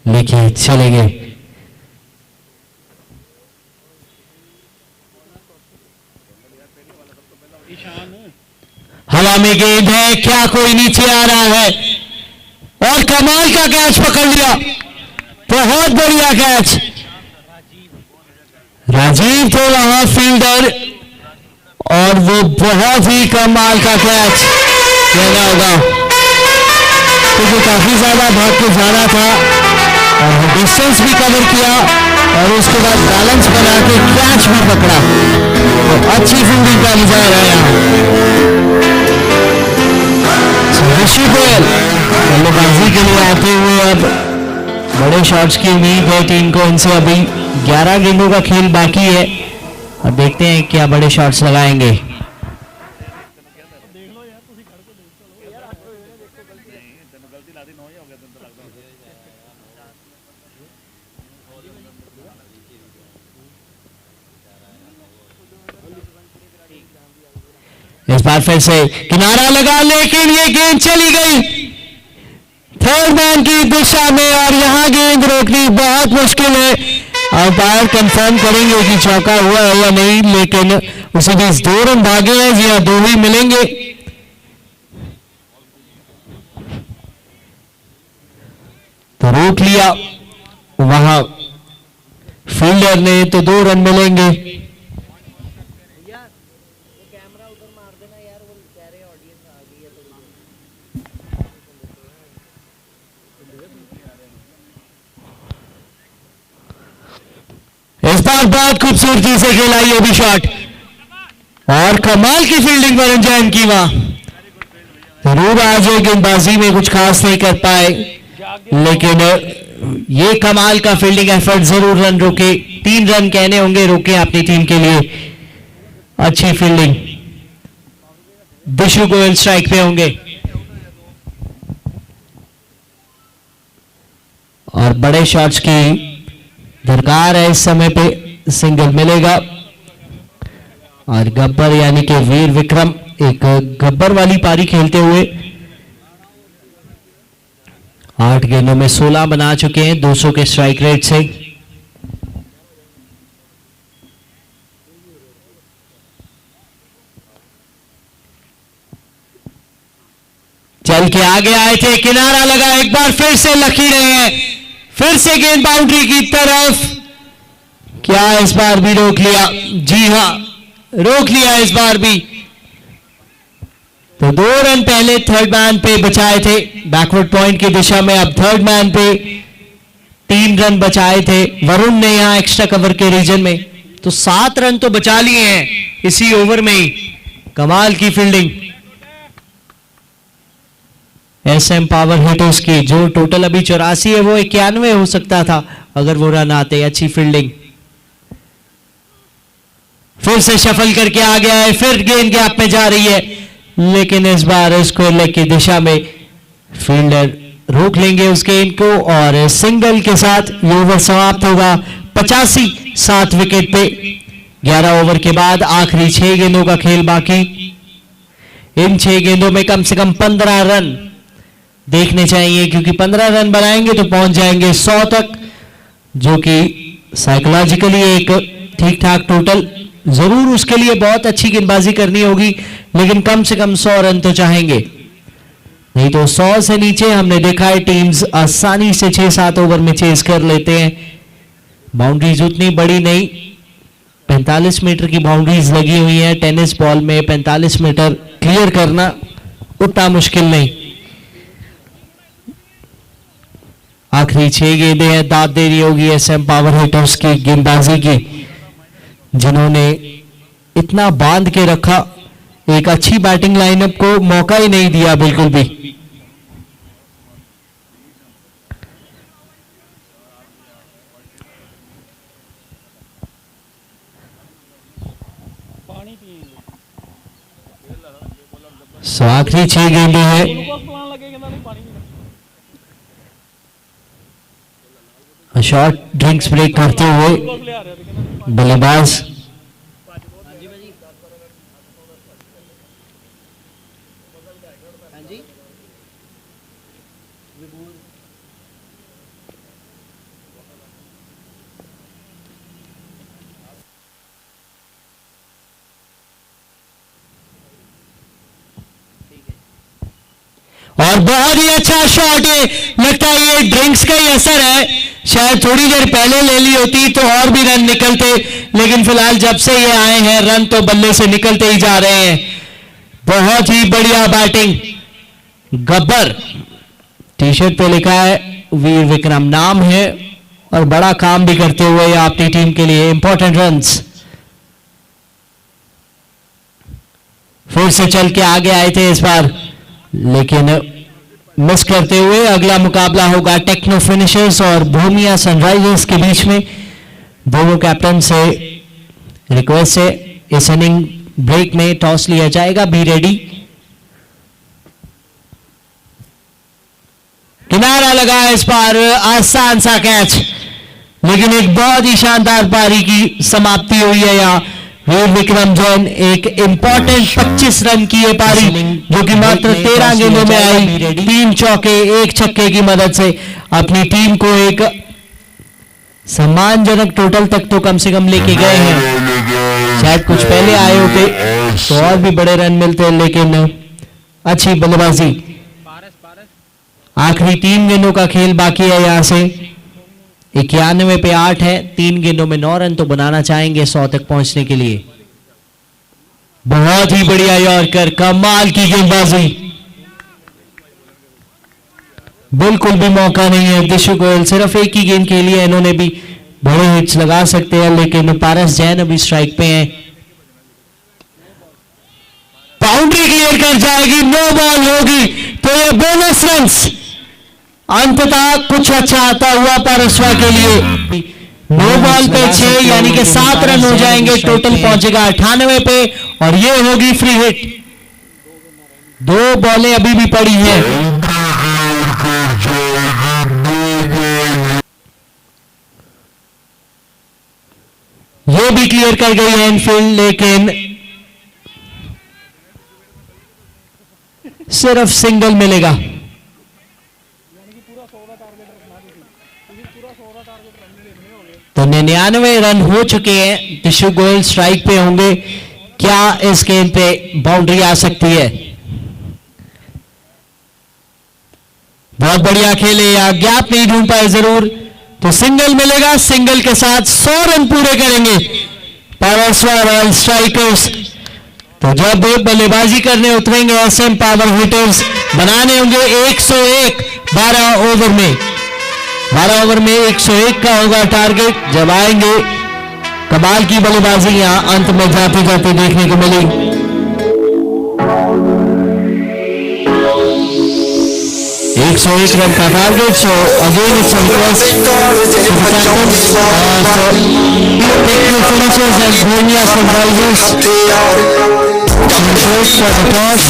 लेके चलेंगे। हवा में गेंद है, क्या कोई नीचे आ रहा है और कमाल का कैच पकड़ लिया, बहुत बढ़िया कैच। राजीव थे वहां फील्डर और वो बहुत ही कमाल का कैच कहना होगा, क्योंकि काफी ज्यादा भाग के जाना था और डिस्टेंस भी कवर किया और उसके बाद बैलेंस बना के कैच भी पकड़ा, तो अच्छी फील्डिंग का नजारा है यहाँ। ऋषि गोयल बल्लेबाजी के लिए आते हुए अब बड़े शॉट्स की उम्मीद है टीम को। इनसे अभी 11 गेंदों का खेल बाकी है और देखते हैं क्या बड़े शॉट्स लगाएंगे। इस बार फिर से किनारा लगा, लेकिन ये गेंद चली गई थर्ड मैन की दिशा में और यहां गेंद रोकनी बहुत मुश्किल है। अंपायर कंफर्म करेंगे कि चौका हुआ है या नहीं, लेकिन उसे बीच 2 रन भागे हैं, जी हाँ 2 ही मिलेंगे। तो रोक लिया वहां फील्डर ने, तो 2 रन मिलेंगे। इस बार बहुत खूबसूरती से खेला ये भी शॉट और कमाल की फील्डिंग वरुण जैन की वहां। जरूर आज गेंदबाजी में कुछ खास नहीं कर पाए, लेकिन ये कमाल का फील्डिंग एफर्ट जरूर रन रोके, 3 रन कहने होंगे रोके अपनी टीम के लिए। अच्छी फील्डिंग, दिशु गोयल स्ट्राइक पे होंगे और बड़े शॉट्स की दरकार है इस समय पे, सिंगल मिलेगा। और गब्बर यानी कि वीर विक्रम एक गब्बर वाली पारी खेलते हुए 8 गेंदों में 16 बना चुके हैं 200 के स्ट्राइक रेट से। चल के आगे आए थे, किनारा लगा, एक बार फिर से लकी रहे हैं, फिर से गेंद बाउंड्री की तरफ। क्या इस बार भी रोक लिया? जी हां, रोक लिया इस बार भी। तो 2 रन पहले थर्ड मैन पे बचाए थे बैकवर्ड पॉइंट की दिशा में, अब थर्ड मैन पे 3 रन बचाए थे वरुण ने यहां एक्स्ट्रा कवर के रीजन में, तो 7 रन तो बचा लिए हैं इसी ओवर में ही। कमाल की फील्डिंग एसएम पावर हिटर्स की, जो टोटल अभी 84 है वो 91 हो सकता था अगर वो रन आते। अच्छी फील्डिंग, फिर से शफल करके आ गया है, फिर गेंद गैप में जा रही है, लेकिन इस बार स्क्वायर लेग की दिशा में फील्डर रोक लेंगे उस गेंद को और सिंगल के साथ ये ओवर समाप्त होगा। 85 7 विकेट पे 11 ओवर के बाद आखिरी 6 गेंदों का खेल बाकी। इन 6 गेंदों में कम से कम 15 रन देखने चाहिए, क्योंकि 15 रन बनाएंगे तो पहुंच जाएंगे 100 तक, जो कि साइकोलॉजिकली एक ठीक ठाक टोटल। जरूर उसके लिए बहुत अच्छी गेंदबाजी करनी होगी, लेकिन कम से कम 100 रन तो चाहेंगे, नहीं तो 100 से नीचे हमने देखा है टीम्स आसानी से 6-7 ओवर में चेस कर लेते हैं। बाउंड्रीज उतनी बड़ी नहीं, 45 मीटर की बाउंड्रीज लगी हुई है। टेनिस बॉल में 45 मीटर क्लियर करना उतना मुश्किल नहीं। आखिरी 6 गेंदें हैं, दाद देनी होगी एसएम पावर हिटर्स की गेंदबाजी की, जिन्होंने इतना बांध के रखा, एक अच्छी बैटिंग लाइनअप को मौका ही नहीं दिया बिल्कुल भी। आखिरी 6 गेंदें हैं। शॉर्ट ड्रिंक्स ब्रेक करते हुए बल्लेबाज और बहुत ही अच्छा शॉट है, लगता है ये ड्रिंक्स का ही असर है, शायद थोड़ी देर पहले ले ली होती तो और भी रन निकलते, लेकिन फिलहाल जब से ये आए हैं रन तो बल्ले से निकलते ही जा रहे हैं। बहुत ही बढ़िया बैटिंग, गब्बर टी शर्ट पे लिखा है वीर विक्रम नाम है, और बड़ा काम भी करते हुए अपनी टीम के लिए इंपॉर्टेंट रन्स। फिर से चल के आगे आए थे इस बार, लेकिन मिस करते हुए। अगला मुकाबला होगा टेक्नो फिनिशर्स और भूमिया सनराइजर्स के बीच में। दोनों कैप्टन से रिक्वेस्ट है इस इनिंग ब्रेक में टॉस लिया जाएगा, बी रेडी। किनारा लगा इस बार, आसान सा कैच, लेकिन एक बहुत ही शानदार पारी की समाप्ति हुई है यहाँ। वीर विक्रम जैन एक इंपॉर्टेंट 25 रन की ये पारी, जो कि मात्र 13 गेंदों में आई, 3 चौके 1 छक्के की मदद से अपनी टीम को एक सम्मानजनक टोटल तक तो कम से कम लेके गए हैं। शायद कुछ पहले आए होते तो और भी बड़े रन मिलते, लेकिन अच्छी बल्लेबाजी। आखिरी 3 गेंदों का खेल बाकी है यहाँ से। 91 पे 8 है, 3 गेंदों में 9 रन तो बनाना चाहेंगे 100 तक पहुंचने के लिए। बहुत ही बढ़िया यॉर्कर, कमाल की गेंदबाजी, बिल्कुल भी मौका नहीं है दिशु गोयल, सिर्फ एक ही गेंद के लिए इन्होंने भी बड़े हिट्स लगा सकते हैं, लेकिन पारस जैन अभी स्ट्राइक पे हैं। बाउंड्री क्लियर कर जाएगी, नो बॉल होगी तो ये बोनस रन्स अंततः कुछ अच्छा आता हुआ पारसवा के लिए। नो बॉल पे 6 यानी कि 7 रन हो जाएंगे, टोटल पहुंचेगा 98 पे, और ये होगी फ्री हिट। 2 बॉलें अभी भी पड़ी हैं। ये भी क्लियर कर गई है इनफील्ड, लेकिन सिर्फ सिंगल मिलेगा। तो 99 रन हो चुके हैं, दिशु गोयल स्ट्राइक पे होंगे। क्या इस गेंद पे बाउंड्री आ सकती है? बहुत बढ़िया खेले, या गैप नहीं ढूंढ पाए जरूर, तो सिंगल मिलेगा। सिंगल के साथ 100 रन पूरे करेंगे पावरस्वा रॉयल स्ट्राइकर्स। तो जब बल्लेबाजी करने उतरेंगे एसएम पावर हिटर्स, बनाने होंगे 101 12 ओवर में। 12 ओवर में 101 का होगा टारगेट। जब आएंगे कमाल की बल्लेबाजी यहां अंत में जाते जाते देखने को मिली। एक 101 रन का target. So again it's finishers and Bhumiya Sunrisers for the toss.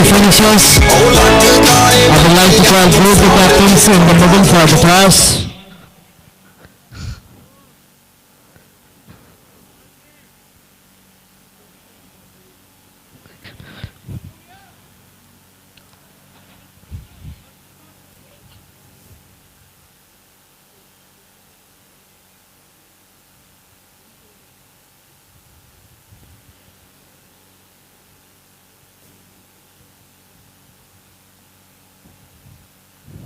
Finishers. I would like to call both the captains in the middle for the toss.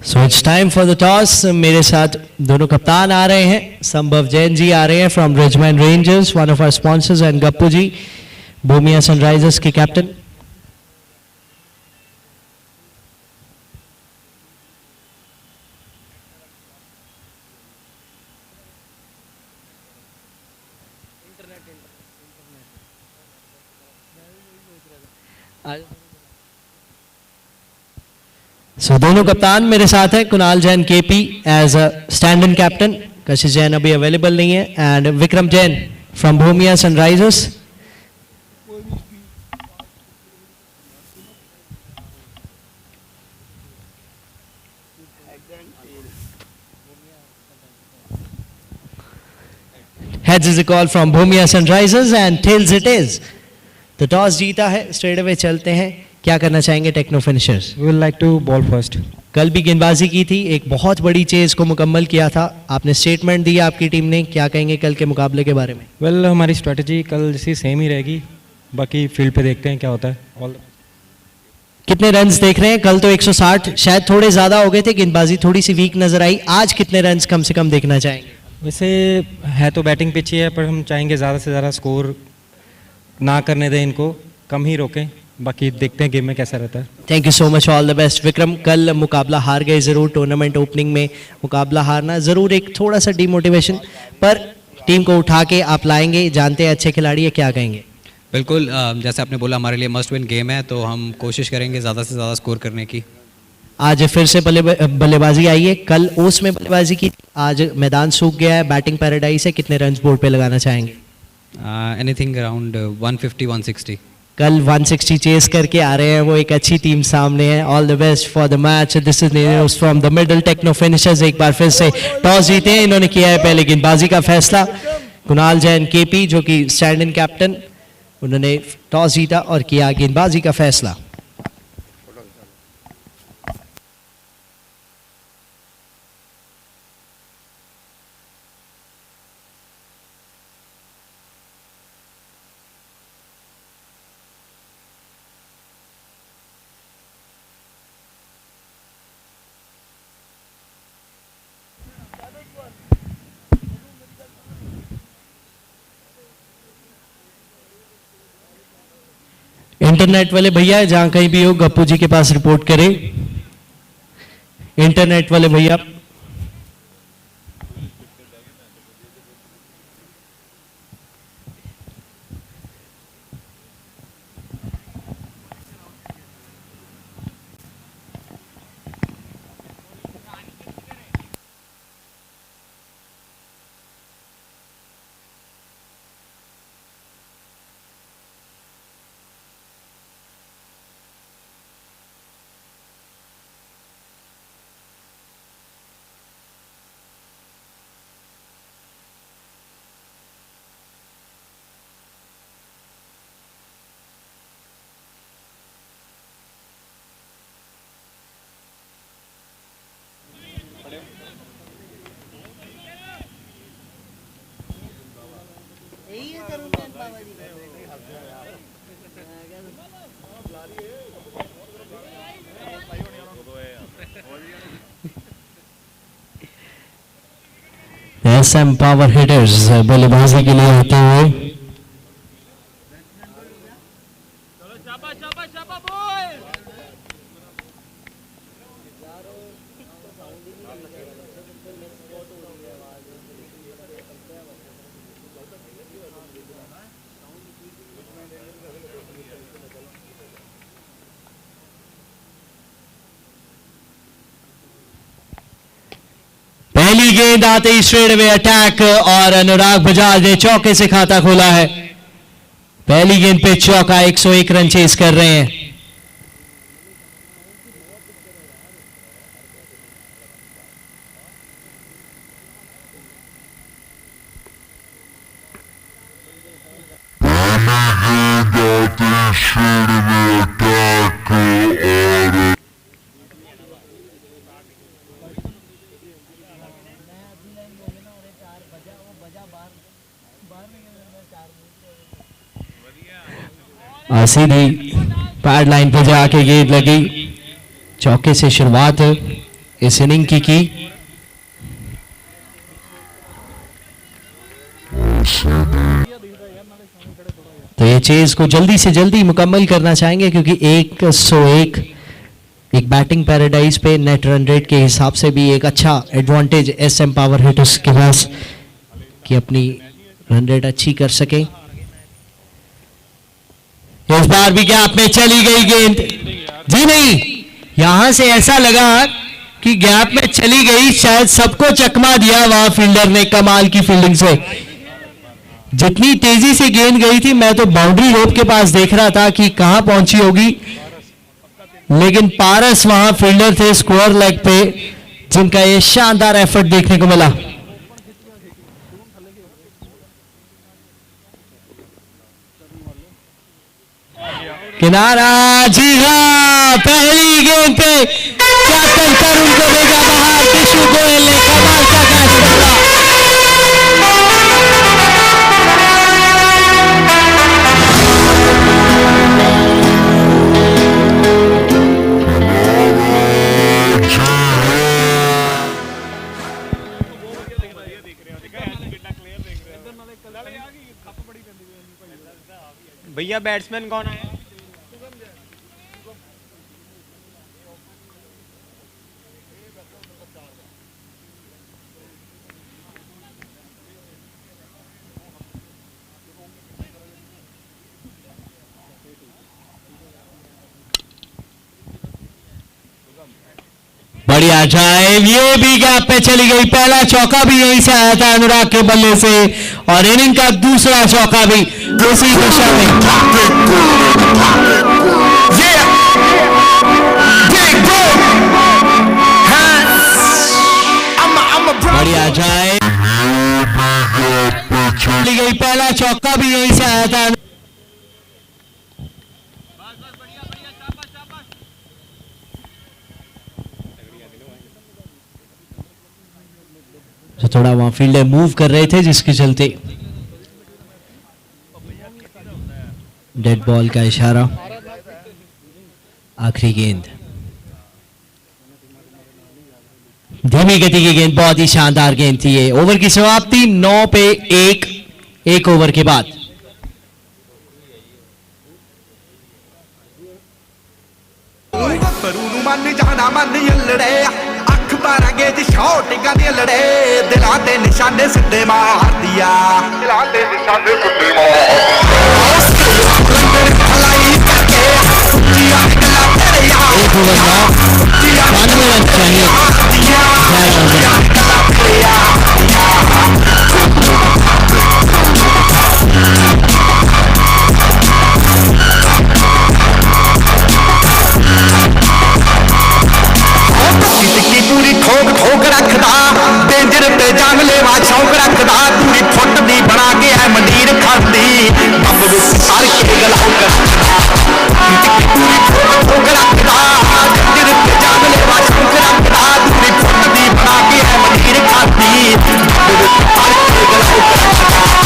So it's time for the toss. मेरे साथ दोनों कप्तान आ रहे हैं। संभव जैन जी आ रहे हैं from Rizman Rangers, one of our sponsors, and Gappu ji Bhumiya Sunrisers के कैप्टन। सो दोनों कप्तान मेरे साथ हैं, Kunal Jain KP as a stand in captain, Kashish Jain अभी अवेलेबल नहीं है, and Vikram Jain from Bhumiya Sunrisers. Heads is a call from Bhumia Sunrisers and tails it is. तो टॉस जीता है, स्ट्रेट अवे चलते हैं, क्या करना चाहेंगे Techno Finishers? We will like to ball first. कल भी गेंदबाजी की थी, एक बहुत बड़ी चेज को मुकम्मल किया था, आपने स्टेटमेंट दिया आपकी टीम ने, क्या कहेंगे कल के मुकाबले के बारे में? Well, हमारी स्ट्रेटजी कल जैसी सेम ही रहेगी, बाकी फील्ड पे देखते हैं क्या होता है। All कितने रन्स देख रहे हैं? कल तो 160 शायद थोड़े ज़्यादा हो गए थे, गेंदबाजी थोड़ी सी वीक नजर आई, आज कितने रन्स कम से कम देखना चाहेंगे? वैसे है तो बैटिंग पिच ही है, पर हम चाहेंगे ज़्यादा से ज़्यादा स्कोर ना करने दें, इनको कम ही रोकें, बाकी देखते हैं गेम में कैसा रहता है। Thank you so much, all the best. Vikram, कल मुकाबला हार गए ज़रूर, टूर्नामेंट ओपनिंग में मुकाबला हारना ज़रूर एक थोड़ा सा डिमोटिवेशन, पर टीम को उठा के आप लाएंगे, जानते हैं अच्छे खिलाड़ी है, क्या कहेंगे? बिल्कुल, जैसे आपने बोला हमारे लिए मस्ट विन गेम है, तो हम कोशिश करेंगे ज़्यादा से ज़्यादा स्कोर करने की। आज फिर से बल्लेबाजी आई है, कल ओस में बल्लेबाजी की, आज मैदान सूख गया है, बैटिंग पैराडाइज है, कितने रन्स बोर्ड पे लगाना चाहेंगे? Anything around 150-160। कल 160 चेस करके आ रहे हैं, वो एक अच्छी टीम सामने है। All the best for the match. This is news from the middle Techno Finishers. एक बार फिर से टॉस जीते हैं इन्होंने, किया है पहले गेंदबाजी का फैसला। कुणाल जैन केपी जो कि स्टैंड इन कैप्टन, उन्होंने टॉस जीता और किया गेंदबाजी का फैसला। इंटरनेट वाले भैया जहां कहीं भी हो, गप्पू जी के पास रिपोर्ट करें। इंटरनेट वाले भैया, एसएम पावर हिटर्स बल्लेबाजी के लिए आते हुए। पहली गेंद आते ही स्ट्रेट अवे अटैक और अनुराग बजाज ने चौके से खाता खोला है। पहली गेंद पे चौका, 101 रन चेस कर रहे हैं। सीधी पैड लाइन पे जाके गेंद लगी, चौके से शुरुआत इस इनिंग की। तो ये चेज को जल्दी से जल्दी मुकम्मल करना चाहेंगे क्योंकि 101 एक बैटिंग पैराडाइज पे नेट रन रेट के हिसाब से भी एक अच्छा एडवांटेज एसएम पावर हिटर्स के पास कि अपनी रन रेट अच्छी कर सके। इस बार भी गैप में चली गई गेंद, जी नहीं, यहां से ऐसा लगा कि गैप में चली गई, शायद सबको चकमा दिया वहां फील्डर ने कमाल की फील्डिंग से। जितनी तेजी से गेंद गई थी, मैं तो बाउंड्री रोप के पास देख रहा था कि कहां पहुंची होगी, लेकिन पारस वहां फील्डर थे स्क्वायर लेग पे, जिनका ये शानदार एफर्ट देखने को मिला। किनारा, जी हाँ, पहली गेंद पे कैप्टन तरुण को भेजा बाहर, किशोर गोयल ने कमाल का कैच पकड़ा। भैया बैट्समैन कौन है? बढ़िया ड्राइव, ये भी गैप पे चली गई। पहला चौका भी यहीं से आया था अनुराग के बल्ले से, और इनिंग का दूसरा चौका भी इसी दिशा में। बढ़िया ड्राइव, चली गई। पहला चौका भी यहीं से आया था। तो थोड़ा वहां फील्डर मूव कर रहे थे, जिसके चलते डेड बॉल का इशारा। आखिरी गेंद, धीमी गति की गेंद, बहुत ही शानदार गेंद थी ये। ओवर की समाप्ति 9 पे 1, एक ओवर के बाद। लड़े दिला दे निशाने सिद्धे मार दिया, दिला दे निशाने सिद्धे एक ओवर में 92 रन चाहिए। पूरी ठोक ठोक रखदा, डेंजर पे जान लेवा शौक रखदा, पूरी फुट दी बना के है मंडीर खाती, बब विच सर के गलाउ करदा, पूरी ठोक ठोक रखदा, डेंजर पे जान लेवा शौक रखदा, पूरी फुट दी बना के है मंडीर खाती, बब विच सर के गलाउ करदा।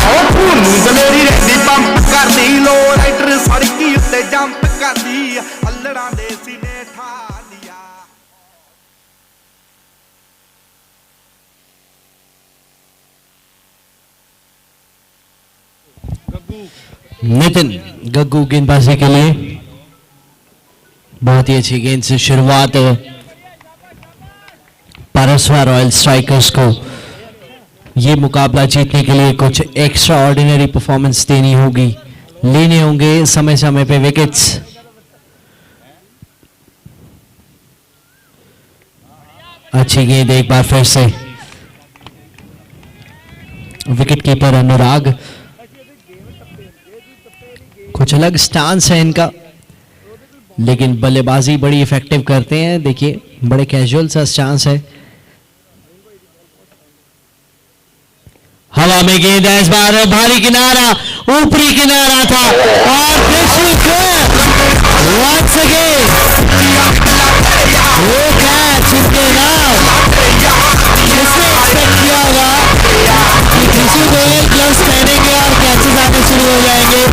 ओ पूनी गलेरी रहदी पंप करदी, लो राइडर सड़की उत्ते जंप करदी, अल्लड़ां दे सीने ठा दिया। नितिन गग्गू गेंदबाजी के लिए बहुत ही अच्छी गेंद से शुरुआत। पारसवा रॉयल स्ट्राइकर्स को ये मुकाबला जीतने के लिए कुछ एक्स्ट्रा ऑर्डिनरी परफॉर्मेंस देनी होगी, लेने होंगे समय समय पे विकेट्स। अच्छी गेंद एक बार फिर से, विकेट कीपर अनुराग, कुछ अलग स्टांस है इनका, लेकिन बल्लेबाजी बड़ी इफेक्टिव करते हैं। देखिए बड़े कैजुअल सा स्टांस है। हवा में गेंद है, इस बार भारी किनारा, ऊपरी किनारा था, और once again वो कैच इनके नाम। इसने एक्सपेक्ट किया होगा कि किसी गोयल ग्लव्स पहनेंगे और कैचेस आने शुरू हो जाएंगे,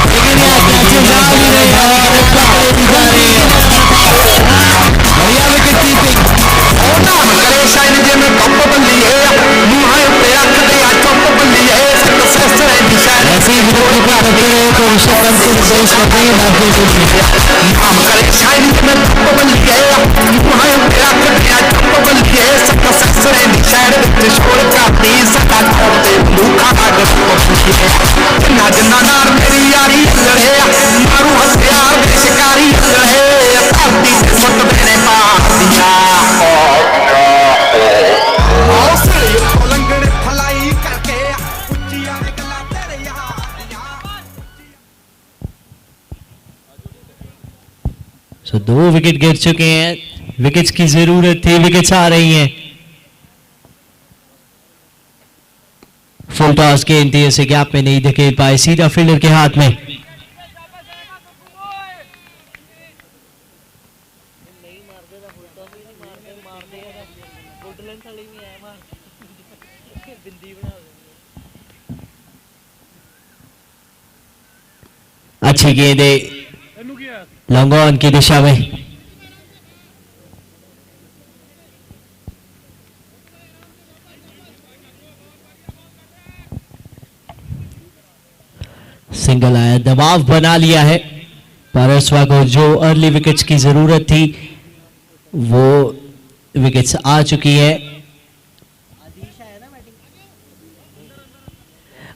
लेकिन यहाँ कैचेस आ भी रहे हैं और एक बार भी जा रहे हैं। बढ़िया विकेट कीपिंग। ऐसे ही विकेट कीपर करते रहे तो ऋषभ पंत को रिप्लेस करते हैं। 2 विकेट गिर चुके हैं, विकेट्स की जरूरत थी, विकेट्स आ रही हैं। फुल टॉस गेंद थी, ऐसे गैप में नहीं धकेल पाए, सीधा फील्डर के हाथ में। अच्छी गेंद है लॉन्ग ऑन की दिशा में। सिंगल आया, दबाव बना लिया है पारसवा को। जो अर्ली विकेट्स की जरूरत थी वो विकेट्स आ चुकी है।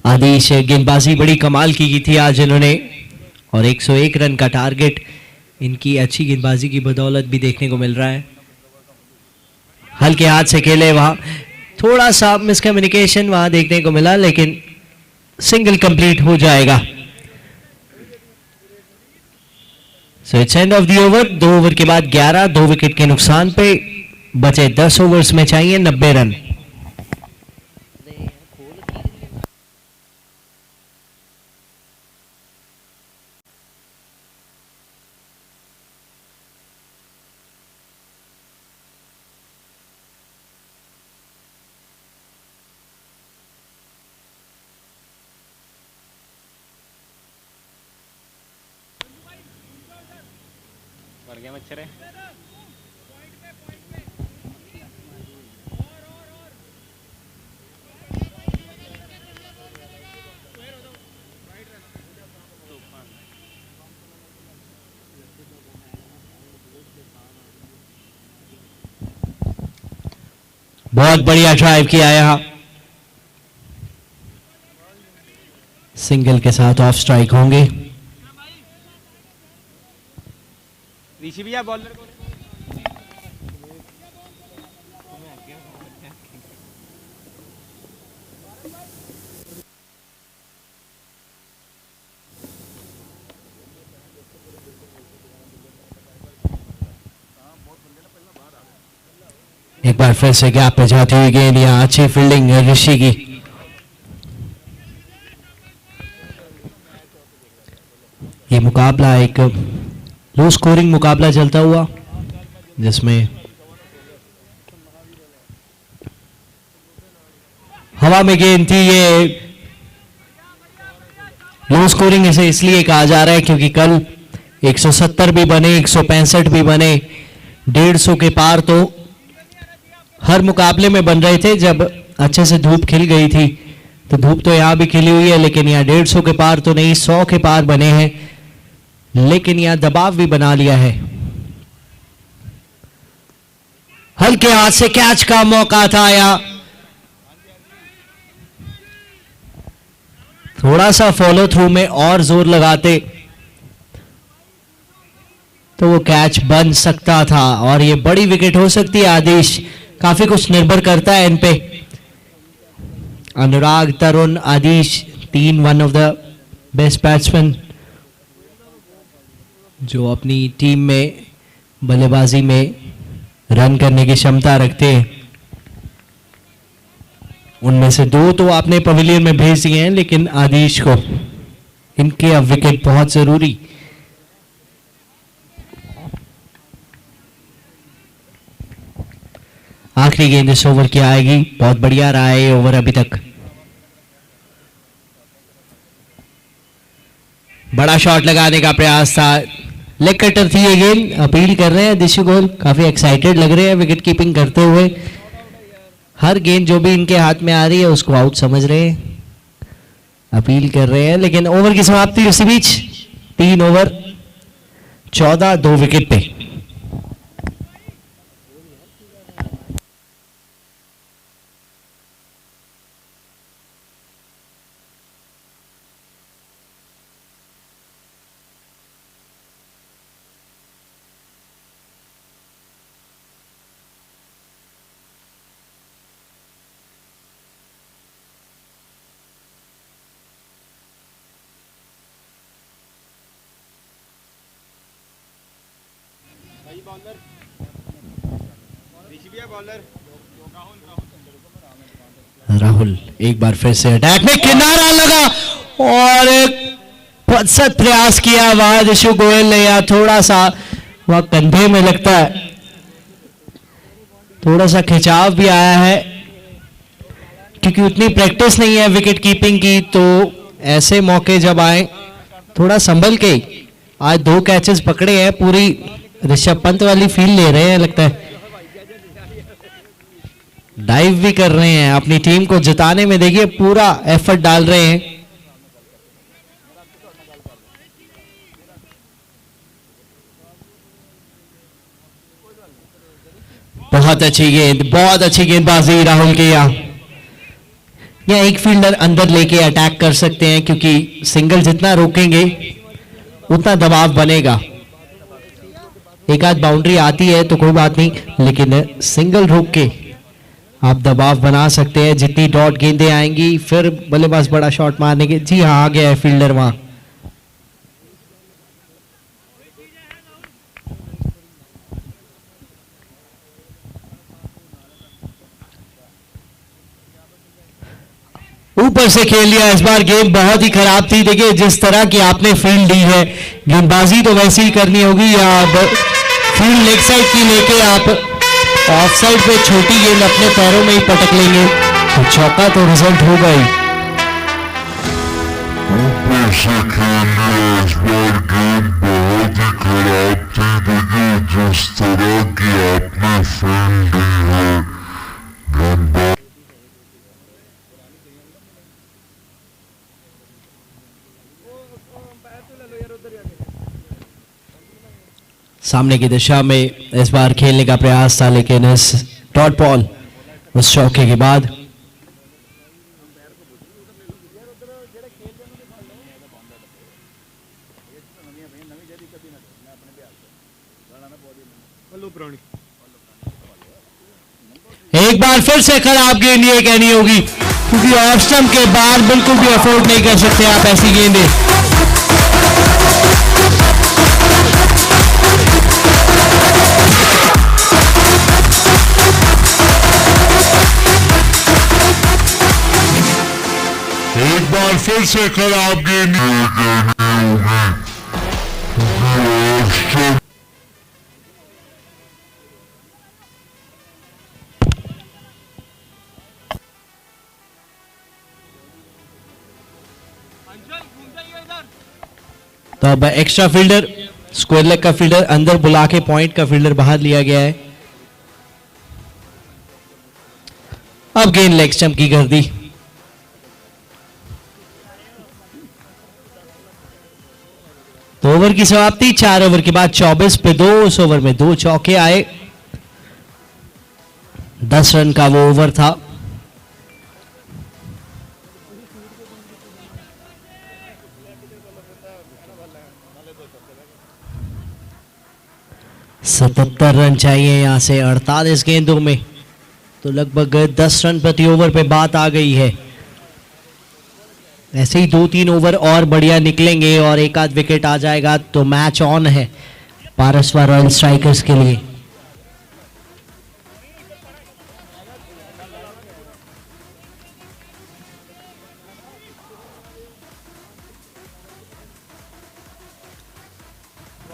आदिश गेंदबाजी बड़ी कमाल की थी आज इन्होंने, और 101 रन का टारगेट इनकी अच्छी गेंदबाजी की बदौलत भी देखने को मिल रहा है। हल्के हाथ से खेले, वहां थोड़ा सा मिसकम्युनिकेशन वहां देखने को मिला, लेकिन सिंगल कंप्लीट हो जाएगा। So it's end of the over. 2 over के बाद 11, 2 विकेट के नुकसान पे बचे 10 ओवर्स में चाहिए 90 रन। मर गया मच्छर है। बहुत बढ़िया ड्राइव किया यहां, सिंगल के साथ ऑफ स्ट्राइक होंगे। ऋषि भैया बॉलर को एक बार फिर से गैप पे जाती हुई गेंद, यहां अच्छी फील्डिंग ऋषि की। ये मुकाबला एक लो स्कोरिंग मुकाबला चलता हुआ, जिसमें हवा में गेंद थी। ये लो स्कोरिंग इसे इसलिए कहा जा रहा है क्योंकि कल 170 भी बने, 165 भी बने, 150 के पार तो हर मुकाबले में बन रहे थे जब अच्छे से धूप खिल गई थी। तो धूप तो यहां भी खिली हुई है, लेकिन यहां 150 के पार तो नहीं, 100 के पार बने हैं, लेकिन यहां दबाव भी बना लिया है। हल्के हाथ से कैच का मौका था, या थोड़ा सा फॉलो थ्रू में और जोर लगाते तो वो कैच बन सकता था और ये बड़ी विकेट हो सकती है। आदेश काफी कुछ निर्भर करता है इन पे। अनुराग, तरुण, आदिश, 3 one of the best batsman जो अपनी टीम में बल्लेबाजी में रन करने की क्षमता रखते हैं। उनमें से 2 तो आपने पवेलियन में भेज दिए हैं, लेकिन आदिश को इनके अब विकेट बहुत जरूरी। आखिरी गेंद इस ओवर की आएगी। बहुत बढ़िया रहा है ये ओवर अभी तक। बड़ा शॉट लगाने का प्रयास था, लेग कटर थी ये गेंद। अपील कर रहे हैं दिशु गोल, काफी एक्साइटेड लग रहे हैं विकेट कीपिंग करते हुए। हर गेंद जो भी इनके हाथ में आ रही है उसको आउट समझ रहे हैं, अपील कर रहे हैं। लेकिन ओवर की समाप्ति उसी बीच, 3 ओवर 14, 2 विकेट पे। राहुल एक बार फिर से अटैक में किनारा लगा और एक सत प्रयास किया वहां ऋषु गोयल ने, या थोड़ा सा वह कंधे में लगता है, थोड़ा सा खिंचाव भी आया है क्योंकि उतनी प्रैक्टिस नहीं है विकेट कीपिंग की, तो ऐसे मौके जब आए थोड़ा संभल के। आज 2 कैचेस पकड़े हैं, पूरी ऋषभ पंत वाली फील ले रहे हैं लगता है, डाइव भी कर रहे हैं, अपनी टीम को जिताने में देखिए पूरा एफर्ट डाल रहे हैं। बहुत अच्छी गेंद, बहुत अच्छी गेंदबाजी राहुल के यहाँ। या एक फील्डर अंदर लेके अटैक कर सकते हैं क्योंकि सिंगल जितना रोकेंगे उतना दबाव बनेगा। एक आध बाउंड्री आती है तो कोई बात नहीं, लेकिन सिंगल रोक के आप दबाव बना सकते हैं। जितनी डॉट गेंदें आएंगी फिर बल्लेबाज बड़ा शॉट मारने के। जी हाँ, आ गया है फील्डर वहां। ऊपर से खेल लिया इस बार, गेंद बहुत ही खराब थी। देखिए जिस तरह की आपने फील्ड दी है, गेंदबाजी तो वैसी ही करनी होगी, या फील्ड लेग साइड की लेके आप ऑफ साइड पे छोटी गेंद अपने पैरों में ही पटक लेंगे तो चौका तो रिजल्ट होगा ही। ऊपर से खेल लिया इस बार, गेंद बहुत ही खराब थी। देखिए जिस तरह की आपने फील्ड दी है, गेंदबाज सामने की दिशा में इस बार खेलने का प्रयास था, लेकिन इस डॉट बॉल उस चौके के बाद एक बार फिर से खराब गेंद ये कहनी होगी, क्योंकि ऑफ स्टंप के बाद बिल्कुल भी अफोर्ड नहीं कर सकते आप ऐसी गेंदें। एक बार फिर से खराब गेंद तो अब एक्स्ट्रा फील्डर, स्क्वायर लेग का फील्डर अंदर बुला के पॉइंट का फील्डर बाहर लिया गया है। अब गेंद लेग स्टंप की कर दी। तो ओवर की समाप्ति, 4 ओवर के बाद 24 पे 2। उस ओवर में 2 चौके आए, 10 रन का वो ओवर था। सतहत्तर रन चाहिए यहां से 48 गेंदों में, तो लगभग 10 रन प्रति ओवर पे बात आ गई है। ऐसे ही 2-3 ओवर और बढ़िया निकलेंगे और एक आध विकेट आ जाएगा तो मैच ऑन है पारसवा रॉयल स्ट्राइकर्स के लिए।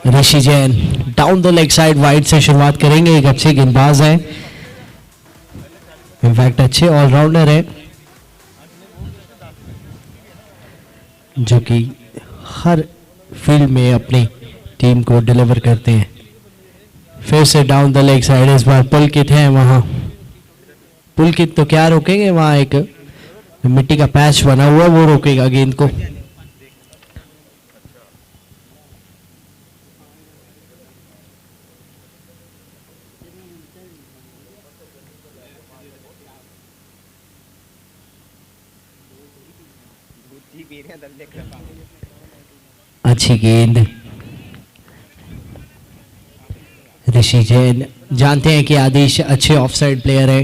Rishi Jain down the leg side wide से शुरुआत करेंगे। एक अच्छे गेंदबाज हैं, इनफैक्ट अच्छे ऑलराउंडर है, जो कि हर फील्ड में अपनी टीम को डिलीवर करते हैं। फिर से डाउन द लेग साइड, इस बार पुलकित है वहां। पुलकित तो क्या रोकेंगे, वहां एक मिट्टी का पैच बना हुआ वो रोकेगा गेंद को। अच्छी गेंद। ऋषि जैन जानते हैं कि आदिश अच्छे ऑफसाइड प्लेयर है,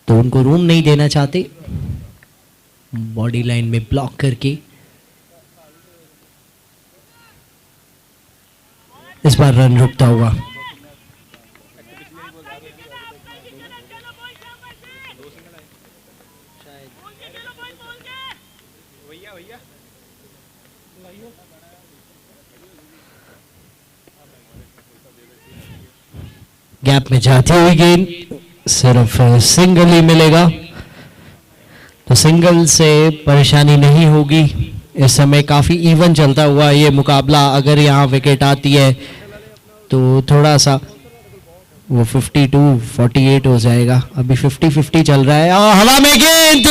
तो उनको रूम नहीं देना चाहते, बॉडी लाइन में ब्लॉक करके। इस बार रन रुकता हुआ। गैप में जाती हुई गेंद सिर्फ सिंगल ही मिलेगा, तो सिंगल से परेशानी नहीं होगी। इस समय काफी इवन चलता हुआ ये मुकाबला, अगर यहाँ विकेट आती है तो थोड़ा सा वो 52-48 हो जाएगा। अभी 50-50 चल रहा है और हवा में गेंद,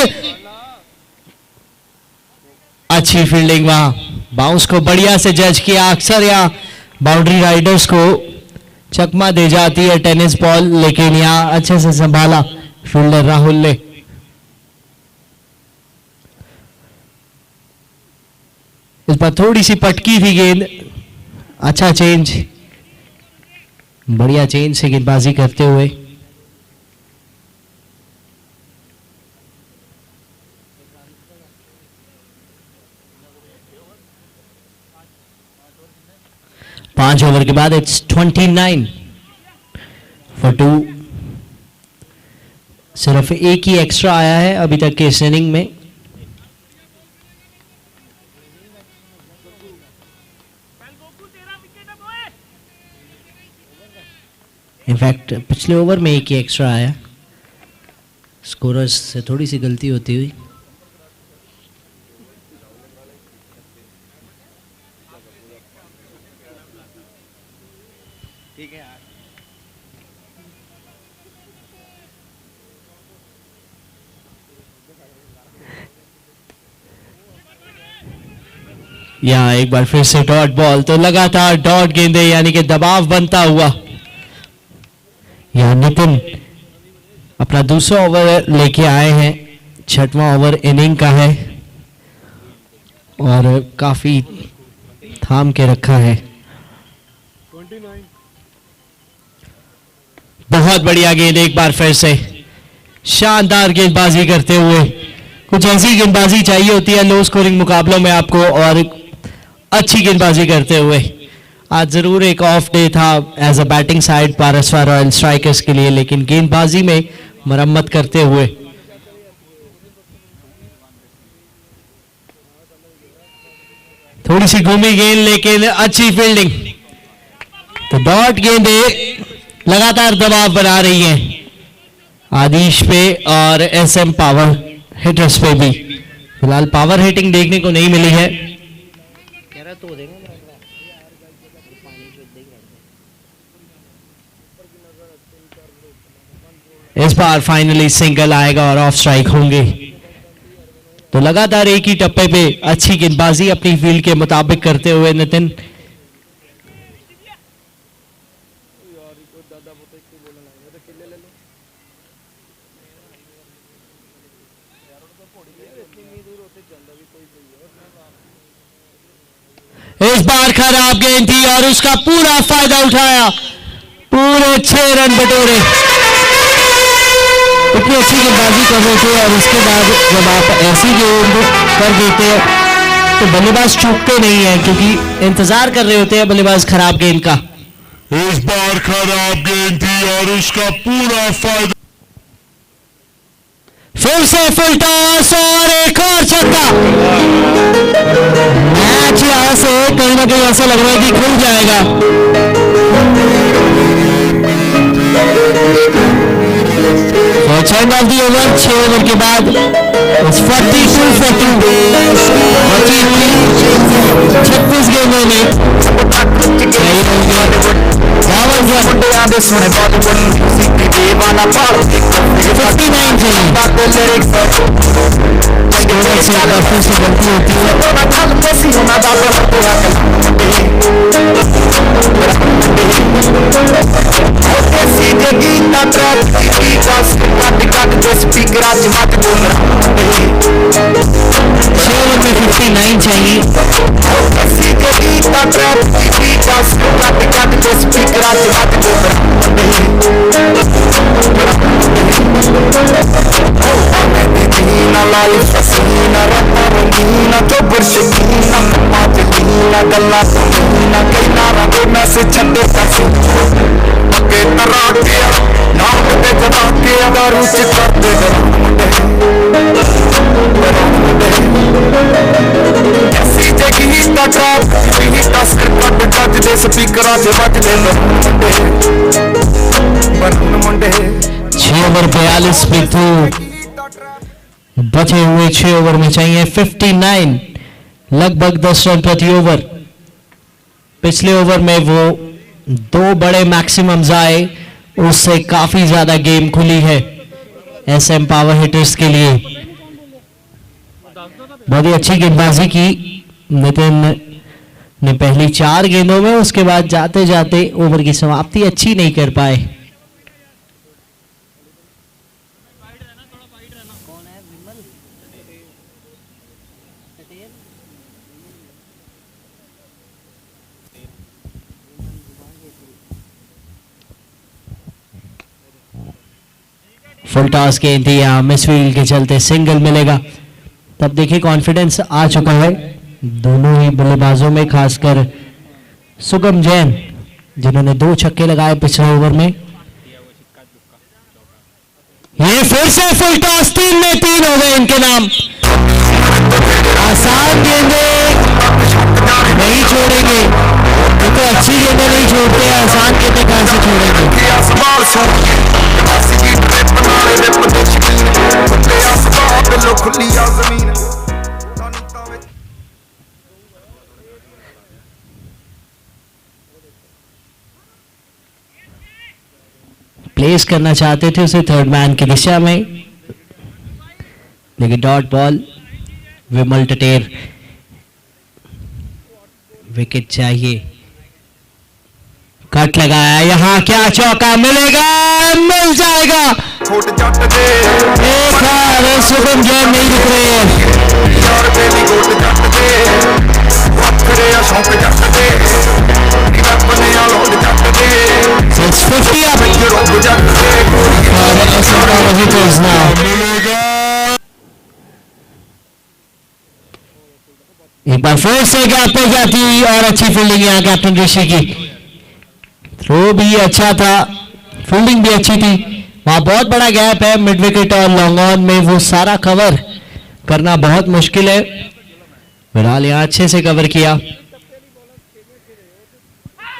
अच्छी फील्डिंग, वहां बाउंस को बढ़िया से जज किया। अक्सर यहाँ बाउंड्री राइडर्स को चकमा दे जाती है टेनिस बॉल, लेकिन यहाँ अच्छे से संभाला फील्डर राहुल ने। इस पर थोड़ी सी पटकी थी गेंद, अच्छा चेंज, बढ़िया चेंज से गेंदबाजी करते हुए। पांच ओवर के बाद इट्स 29 for 2। सिर्फ एक ही एक्स्ट्रा आया है अभी तक के इस इनिंग में। इनफैक्ट पिछले ओवर में एक ही एक्स्ट्रा आया, स्कोरर्स से थोड़ी सी गलती होती हुई। ठीक है यार। यहाँ एक बार फिर से डॉट बॉल, तो लगातार डॉट गेंदे, यानी कि दबाव बनता हुआ। यहाँ नितिन अपना दूसरा ओवर लेके आए हैं, छठवां ओवर इनिंग का है और काफी थाम के रखा है। बहुत बढ़िया गेंद, एक बार फिर से शानदार गेंदबाजी करते हुए। कुछ ऐसी गेंदबाजी चाहिए होती है लो स्कोरिंग मुकाबलों में आपको, और अच्छी गेंदबाजी करते हुए। आज जरूर एक ऑफ डे था as a batting side Parswa Royal Strikers के लिए, लेकिन गेंदबाजी में मरम्मत करते हुए। थोड़ी सी घूमी गेंद, लेकिन अच्छी फील्डिंग। तो डॉट गेंदे लगातार दबाव बना रही हैं आदिश पे और एसएम पावर हिटर्स पे भी। फिलहाल पावर हिटिंग देखने को नहीं मिली है। इस बार फाइनली सिंगल आएगा और ऑफ स्ट्राइक होंगे। तो लगातार एक ही टप्पे पे अच्छी गेंदबाजी अपनी फील्ड के मुताबिक करते हुए नितिन। इस बार खराब गेंद थी और उसका पूरा फायदा उठाया, पूरे 6 रन बटोरे। इतनी अच्छी गेंदबाजी कर रहे थे और उसके बाद जब आप ऐसी गेंद कर देते हैं तो बल्लेबाज चूकते नहीं है, क्योंकि इंतजार कर रहे होते हैं बल्लेबाज खराब गेंद का। इस बार खराब गेंद थी और उसका पूरा फायदा। फिर से फुल टॉस और एक और छक्का। मैच यहां से कहीं ना कहीं ऐसा लग रहा है कि खुल जाएगा। And of the over, 6 over के बाद 42 for 2। 36 गेंदों में 59 चाहिए। गल्ला कई नारा मैं से दारू च करते ऐसी जगी हीटा ट्रैप हीटा सिर कट जज दे स्पीकरां च बजदे बनून मुंडे 6 ओवर 42 पीतू, बचे हुए 6 ओवर में चाहिए 59, लगभग 10 रन प्रति ओवर। पिछले ओवर में वो 2 बड़े मैक्सिमम्स आए, उससे काफी ज्यादा गेम खुली है एसएम पावर हिटर्स के लिए। बहुत ही अच्छी गेंदबाजी की नितिन ने पहली 4 गेंदों में, उसके बाद जाते जाते ओवर की समाप्ति अच्छी नहीं कर पाए। फुल टॉस गेंद थी, यहाँ मिसफील्ड के चलते सिंगल मिलेगा। तब देखिए कॉन्फिडेंस आ चुका है दोनों ही बल्लेबाजों में, खासकर सुगम जैन जिन्होंने 2 छक्के लगाए पिछले ओवर में। ये फिर से फुल टॉस, 3 में 3 हो गए इनके नाम। आसान गेंदें नहीं छोड़ेंगे, ये तो अच्छी गेंदें नहीं छोड़ते, आसान गेंदें कहां से छोड़ेंगे। प्लेस करना चाहते थे उसे थर्ड मैन की दिशा में, लेकिन डॉट बॉल, विमल टटेर विकेट चाहिए। कट लगाया, यहां क्या चौका मिलेगा, मिल जाएगा। एक हार, सुगम जैन नहीं रुक रहे हैं। It's 50 up for SM Power Hitters now. एक बार फिर से गैप पे जाती और अच्छी फील्डिंग यहाँ कैप्टन ऋषि की। थ्रो भी अच्छा था, फील्डिंग भी अच्छी थी। वहां बहुत बड़ा गैप है मिड विकेट और लॉन्ग ऑन में, वो सारा कवर करना बहुत मुश्किल है। फिलहाल यहाँ अच्छे से कवर किया।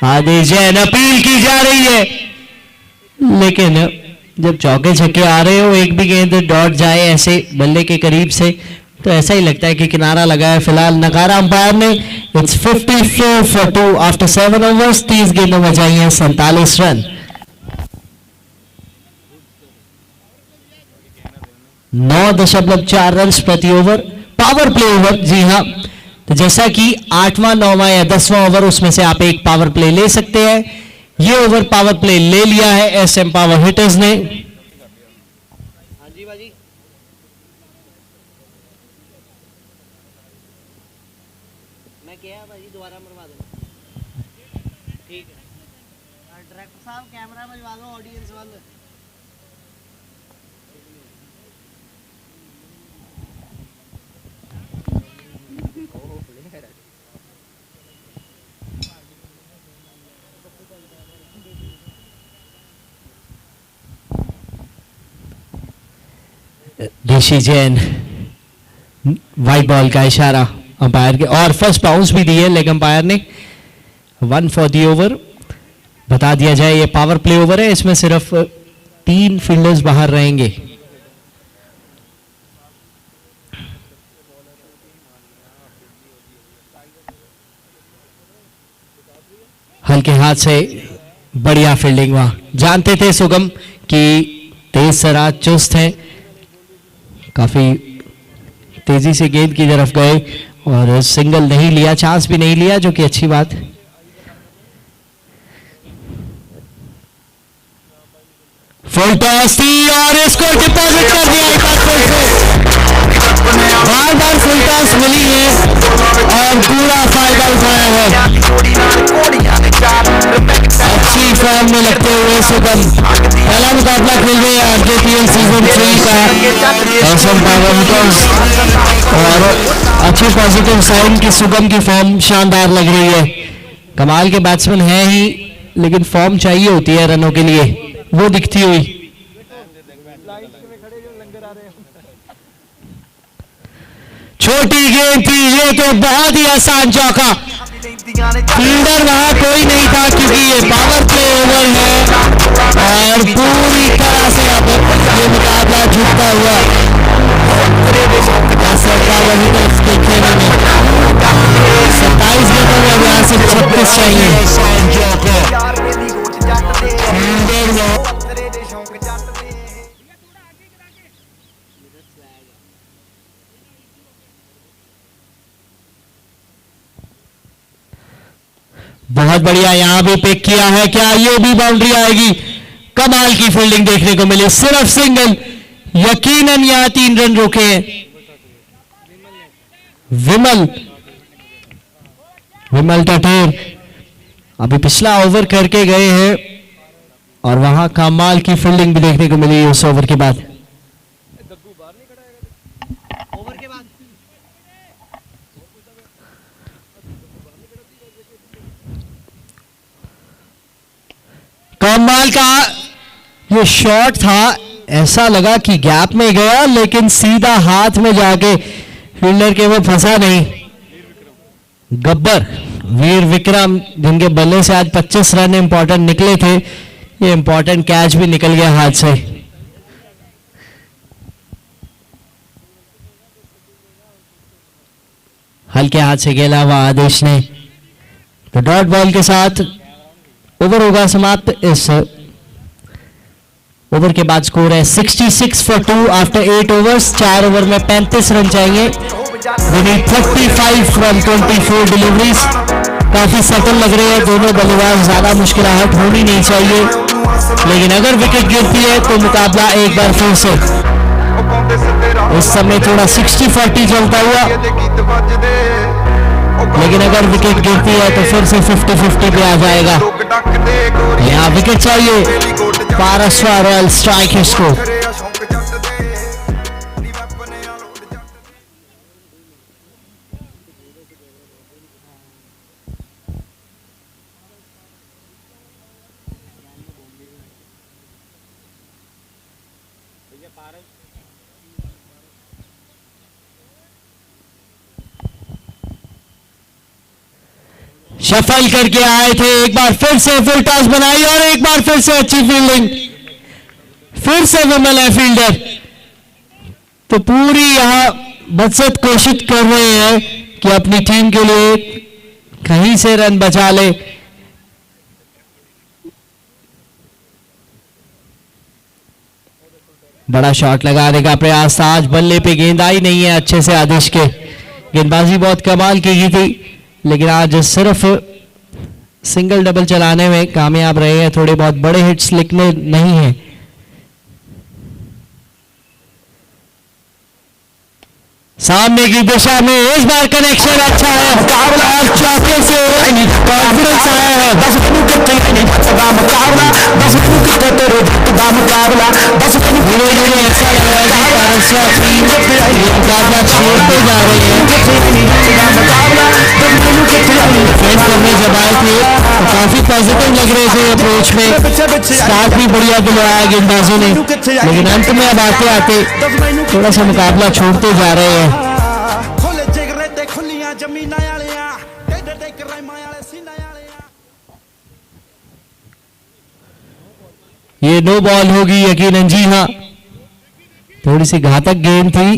आदेश जैन, अपील की जा रही है, लेकिन जब चौके छक्के आ रहे हो, एक भी गेंद डॉट जाए ऐसे बल्ले के करीब से, तो ऐसा ही लगता है कि किनारा लगा है। फिलहाल नकारा अंपायर ने। It's 54 for 2 after 7 overs. 30 गेंदों में चाहिए 47 रन। 9.4 रन प्रति ओवर, पावर प्ले ओवर। जी हाँ, तो जैसा कि 8वां 9वां या 10वां ओवर, उसमें से आप एक पावर प्ले ले सकते हैं। ये ओवर पावर प्ले ले लिया है एसएम पावर हिटर्स ने। दोबारा मरवा दो, ठीक है। डायरेक्टर साहब कैमरा बजवा दो, ऑडियंस वाले। ऋषि जैन, वाइट बॉल का इशारा अंपायर के, और फर्स्ट बाउंस भी दी है लेग अंपायर ने। 1 for the ओवर। बता दिया जाए ये पावर प्ले ओवर है, इसमें सिर्फ 3 फील्डर्स बाहर रहेंगे। हल्के हाथ से बढ़िया फील्डिंग, वहां जानते थे सुगम कि तेज सरा चुस्त है, काफी तेजी से गेंद की तरफ गए और सिंगल नहीं लिया, चांस भी नहीं लिया, जो कि अच्छी बात है। फुल टॉस थी और इसको डिपॉजिट कर दिया एक बार फिर से। बार बार फुल टॉस मिली है और पूरा फायदा उठाया है। अच्छी फॉर्म में लगते हुए सुगम पहला मुकाबला खेल रहे हैं आरकेपीएल सीजन 3 का एसएम पावर हिटर्स, और अच्छी पॉजिटिव साइन की सुगम की फॉर्म शानदार लग रही है। कमाल के बैट्समैन है ही, लेकिन फॉर्म चाहिए होती है रनों के लिए, वो दिखती हुई। छोटी गेंद थी, ये तो बहुत ही आसान चौका। फील्डर वहां कोई नहीं था क्योंकि ये पावर प्ले ओवर है और पूरी तरह से अब ये मुकाबला जीतता हुआ वही तो इसके खेल में 27 गेंदों में अब यहाँ से 36 चाहिए। बहुत बढ़िया, यहां भी पिक किया है, क्या ये भी बाउंड्री आएगी? कमाल की फील्डिंग देखने को मिली, सिर्फ सिंगल, यकीनन यहां 3 रन रोके हैं विमल टटेर। अभी पिछला ओवर करके गए हैं और वहां कमाल की फील्डिंग भी देखने को मिली उस ओवर के बाद। ओवर के बाद कमाल का ये शॉट था, ऐसा लगा कि गैप में गया लेकिन सीधा हाथ में जाके फील्डर के वो फंसा नहीं। गब्बर वीर विक्रम जिनके बल्ले से आज 25 रन इंपॉर्टेंट निकले थे, ये इंपॉर्टेंट कैच भी निकल गया हाथ से। हल्के हाथ से खेला हुआ आदेश ने, तो डॉट बॉल के साथ ओवर होगा समाप्त। इस ओवर के बाद स्कोर है 66 for 2 आफ्टर 8 ओवर्स। 4 ओवर में 35 रन चाहिए। We need 35 from 24 deliveries. काफी सेटल लग रहे हैं दोनों बल्लेबाज, ज्यादा मुश्किलात होनी नहीं चाहिए, लेकिन अगर विकेट गिरती है तो मुकाबला एक बार फिर से इस समय थोड़ा 60-40 चलता हुआ, लेकिन अगर विकेट गिरती है तो फिर से 50-50 पे आ जाएगा। यहाँ विकेट चाहिए, पारसवा रॉयल स्ट्राइकर्स को। शफल करके आए थे, एक बार फिर से फुल टॉस बनाई और एक बार फिर से अच्छी फील्डिंग, फिर से विमल है फील्डर। तो पूरी यहां बचत कोशिश कर रहे हैं कि अपनी टीम के लिए कहीं से रन बचा ले। बड़ा शॉट लगाने का प्रयास था, आज बल्ले पे गेंद आई नहीं है अच्छे से आदेश के। गेंदबाजी बहुत कमाल की गई थी, लेकिन आज सिर्फ सिंगल डबल चलाने में कामयाब रहे हैं, थोड़े बहुत बड़े हिट्स लिखने नहीं है। सामने की दिशा में इस बार कनेक्शन अच्छा है और चौके से कॉन्फिडेंस आया है। धीरे धीरे ऐसा लग रहा है कि पारसवा टीम मुकाबला छोड़ते जा रही है। फेस करने जब आए थे तो काफी पॉजिटिव लग रहे थे अप्रोच में, स्टार्ट भी बढ़िया दिलवाया गेंदबाजों ने, लेकिन अंत में अब आते आते थोड़ा सा मुकाबला छोड़ते जा रहे हैं। ये नो बॉल होगी यकीनन, जी हाँ, थोड़ी सी घातक गेंद थी,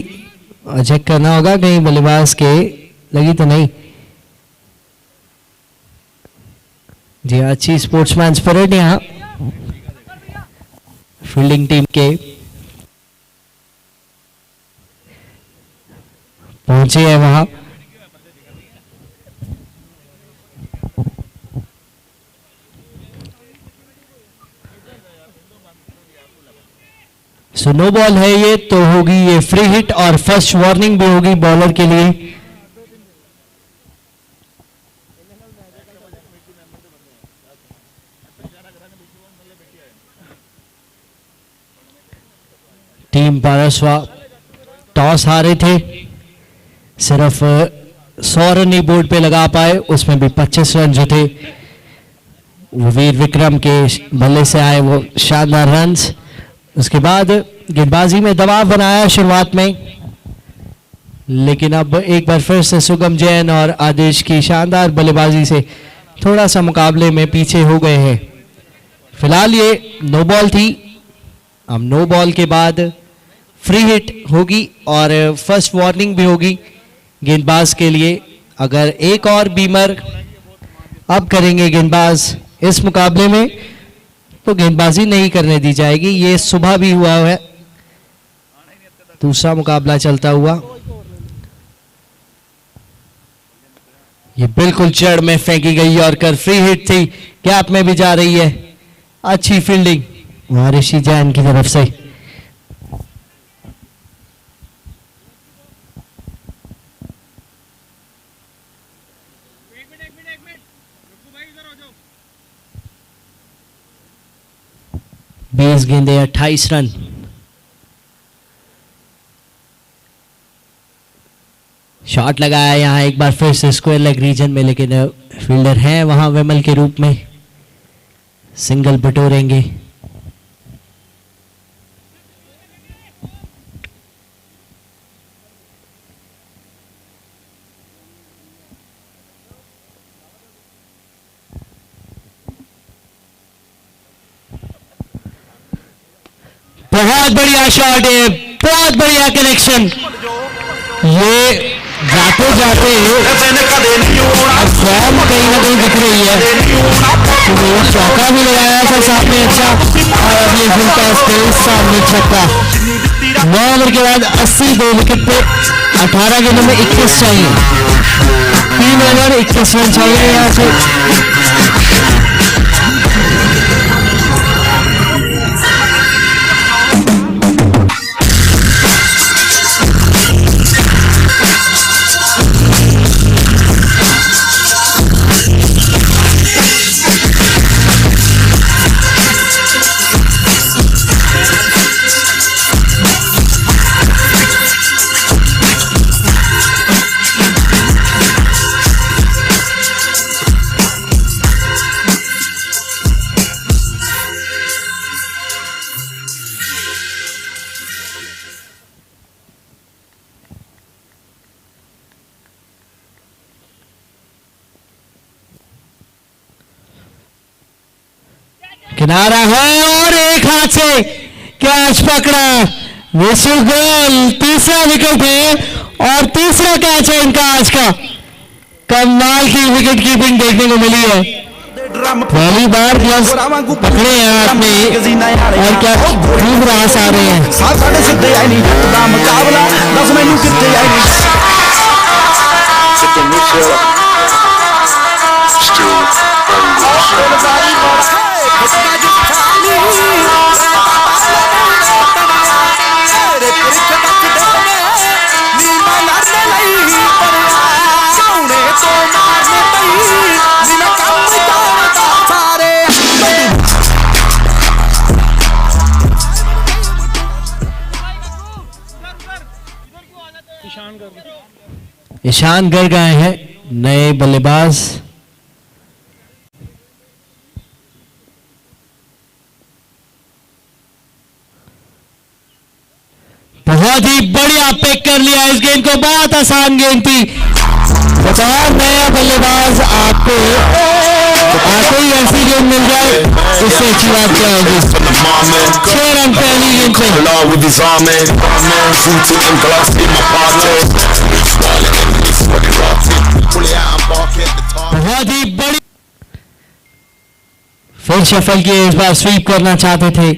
चेक करना होगा कहीं बल्लेबाज के लगी तो नहीं। जी अच्छी स्पोर्ट्समैन स्पिरिट यहाँ फील्डिंग टीम के पहुंचे हैं वहां। सो नो बॉल है ये, तो होगी ये फ्री हिट और फर्स्ट वार्निंग भी होगी बॉलर के लिए। टीम पारसवा टॉस हारे थे, सिर्फ 100 रन ही बोर्ड पे लगा पाए, उसमें भी 25 रन जो थे वो वीर विक्रम के बल्ले से आए, वो शानदार रन्स। उसके बाद गेंदबाजी में दबाव बनाया शुरुआत में, लेकिन अब एक बार फिर से सुगम जैन और आदेश की शानदार बल्लेबाजी से थोड़ा सा मुकाबले में पीछे हो गए हैं। फिलहाल ये नो बॉल थी। अब नो बॉल के बाद फ्री हिट होगी और फर्स्ट वार्निंग भी होगी गेंदबाज के लिए। अगर एक और बीमर अब करेंगे गेंदबाज इस मुकाबले में तो गेंदबाजी नहीं करने दी जाएगी। ये सुबह भी हुआ है, दूसरा मुकाबला चलता हुआ। ये बिल्कुल जड़ में फेंकी गई और कर फ्री हिट थी, गैप में भी जा रही है। अच्छी फील्डिंग ऋषि जैन की तरफ से। बीस गेंदे 28 रन। शॉट लगाया यहां एक बार फिर से स्क्वायर लेग रीजन में, लेकिन फील्डर हैं वहां विमल के रूप में, सिंगल बटोरेंगे। बहुत बढ़िया शॉट है, बहुत बढ़िया कनेक्शन। ये जाते जाते अब फॉर्म कहीं ना कहीं दिख रही है। तो चौका भी लगाया था सामने अच्छा, और अब ये झुमका स्पेस सामने छक्का। 9 ओवर के बाद 80 2 विकेट पे 18 गेंदों में 21 चाहिए। 3 ओवर 21 रन चाहिए यहाँ से। किनारा है और एक हाथ से कैच पकड़ा। विशु गोल, तीसरा विकेट है और तीसरा कैच है इनका आज का। कमाल की विकेट कीपिंग देखने को मिली है। पहली बार ग्लव्स पकड़े हैं आपने और क्या खूब रास आ रहे हैं। ईशान गर्ग आए हैं नए बल्लेबाज। बहुत ही बढ़िया पिक कर लिया इस गेंद को, बहुत आसान गेंद थी। बतौर नया बल्लेबाज आपको आते ही ऐसी गेंद मिल जाए, इससे अच्छी बात क्या होगी। 6 रन पहली गेंद पे। बहुत ही बड़ी फिर शफल किए, इस बार स्वीप करना चाहते थे।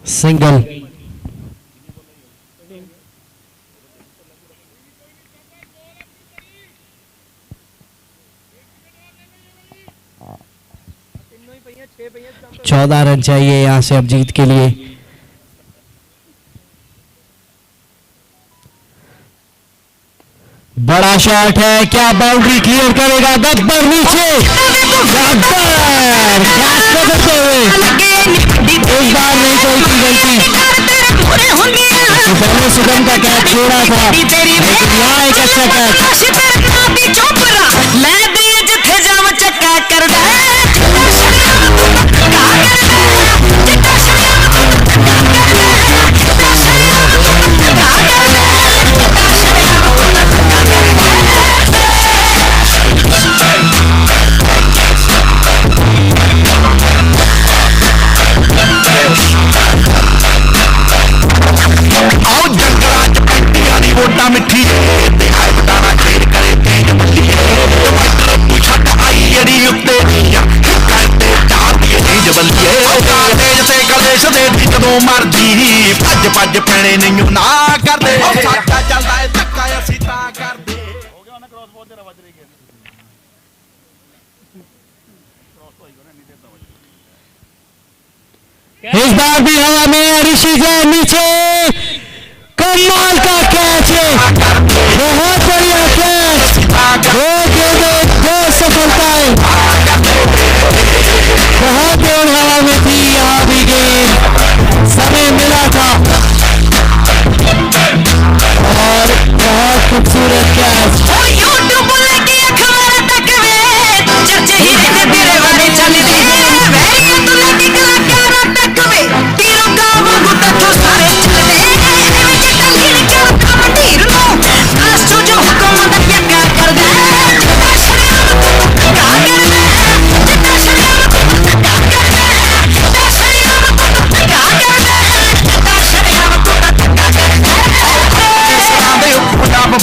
सिंगल। चौदह रन चाहिए यहां से अब जीत के लिए। बड़ा शॉट है, क्या बाउंड्री क्लियर करेगा। गब्बर नीचे, गब्बर कैच करते हुए इस बार नहीं कोई की गलती। तो पहले सुगम का कैच छोड़ा था, लेकिन यहाँ एक अच्छा कैच। ਦੇਸ਼ ਦੇ ਜਦੋਂ ਮਰਜੀ ਭੱਜ ਭੱਜ ਪੈਣੇ ਨਹੀਂ ਨਾ ਕਰਦੇ ਸਾਡਾ ਚੱਲਦਾ ਏ ਧੱਕਾ ਅਸੀਂ ਤਾਂ ਕਰਦੇ ਹੋ ਗਿਆ ਉਹਨਾਂ ਕ੍ਰੋਸ ਬਹੁਤ ਦੇਰ ਵੱਜ ਰਹੀ ਹੈ ਕ੍ਰੋਸ ਹੋਈ ਨਾ नीचे तो इस बार भी हवा में ऋषि जैन नीचे, कमाल का कैच है, बहुत बढ़िया कैच, दो गेंदें दो सफलताएं, बहुत देर हवा में थी यहाँ भी गेंद, समय मिला था और बहुत खूबसूरत कैच।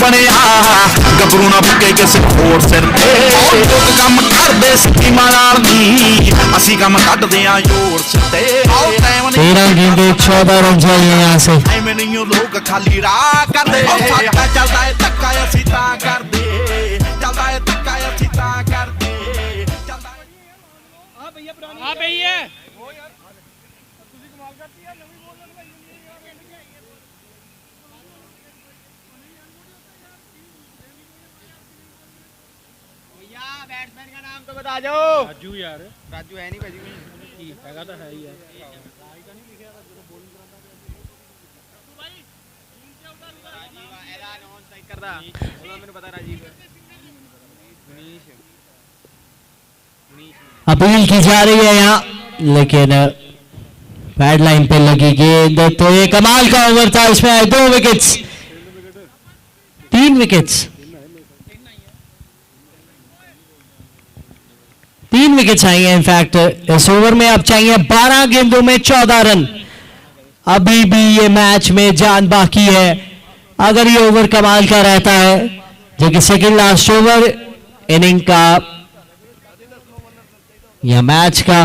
ਬਣਿਆ ਗੱਭਰੂ ਨਾ ਫੁੱਕੇ ਕਿਸੇ ਹੋਰ ਸਿਰ ਤੇ ਲੋਕ ਕੰਮ ਕਰਦੇ ਸਕੀਮਾਂ ਨਾਲ ਨਹੀਂ ਅਸੀਂ ਕੰਮ ਕੱਢਦੇ ਆ ਜ਼ੋਰ ਸਿਰ ਤੇ 13 गेंदे 14 रन चाहिए यहाँ से। ਐਵੇਂ ਨਹੀਂ ਲੋਕ ਖਾਲੀ ਰਾਹ ਕਰਦੇ ਸਾਡਾ ਚੱਲਦਾ ਏ ਧੱਕਾ ਅਸੀਂ ਤਾਂ ਕਰਦੇ ਚੱਲਦਾ ਏ ਧੱਕਾ ਅਸੀਂ ਤਾਂ ਕਰਦੇ ਚੱਲਦਾ हाँ भैया बैट्समैन का नाम तो बता दो राजू यार राजू है नहीं भाजी हैगा तो है ही यार ऐलान ऑन स्ट्राइक करदा ਉਹਦਾ ਮੈਨੂੰ ਪਤਾ ਰਾਜੀਵ अपील की जा रही है यहाँ, लेकिन पैड लाइन पे लगी गेंद, तो ये कमाल का ओवर था, इसमें आए 2 विकेट्स, 3 विकेट्स, 3 विकेट्स आई हैं इनफैक्ट इस ओवर में। अब चाहिए 12 गेंदों में 14 रन। अभी भी ये मैच में जान बाकी है, अगर ये ओवर कमाल का रहता है, जो कि सेकंड लास्ट ओवर इनिंग का या मैच का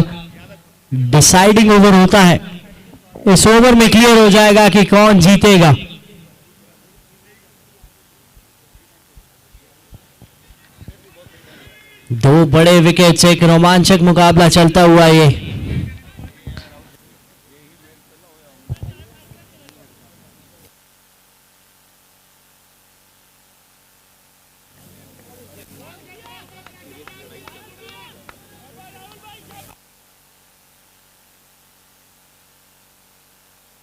डिसाइडिंग ओवर होता है, इस ओवर में क्लियर हो जाएगा कि कौन जीतेगा। दो बड़े विकेट्स, एक रोमांचक मुकाबला चलता हुआ ये।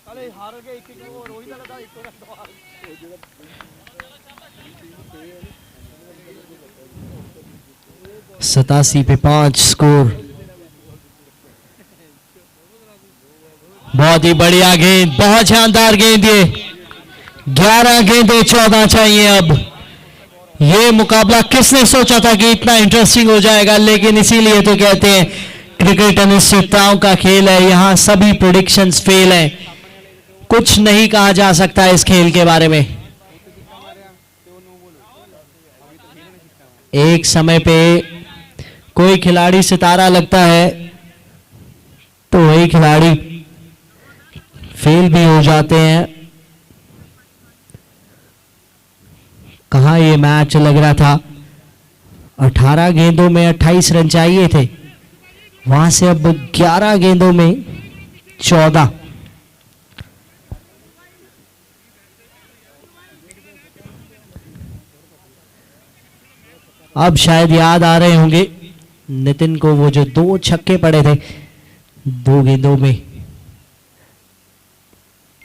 साले हार गए एक और वही लगा एक और 87 पे 5 स्कोर। बहुत ही बढ़िया गेंद, बहुत शानदार गेंद ये। 11 गेंदें 14 चाहिए अब। ये मुकाबला किसने सोचा था कि इतना इंटरेस्टिंग हो जाएगा, लेकिन इसीलिए तो कहते हैं क्रिकेट अनिश्चितताओं का खेल है। यहां सभी प्रेडिक्शंस फेल हैं, कुछ नहीं कहा जा सकता इस खेल के बारे में। एक समय पे कोई खिलाड़ी सितारा लगता है तो वही खिलाड़ी फेल भी हो जाते हैं। कहां ये मैच लग रहा था, 18 गेंदों में 28 रन चाहिए थे, वहां से अब 11 गेंदों में 14। अब शायद याद आ रहे होंगे नितिन को वो जो 2 छक्के पड़े थे 2 गेंदों में।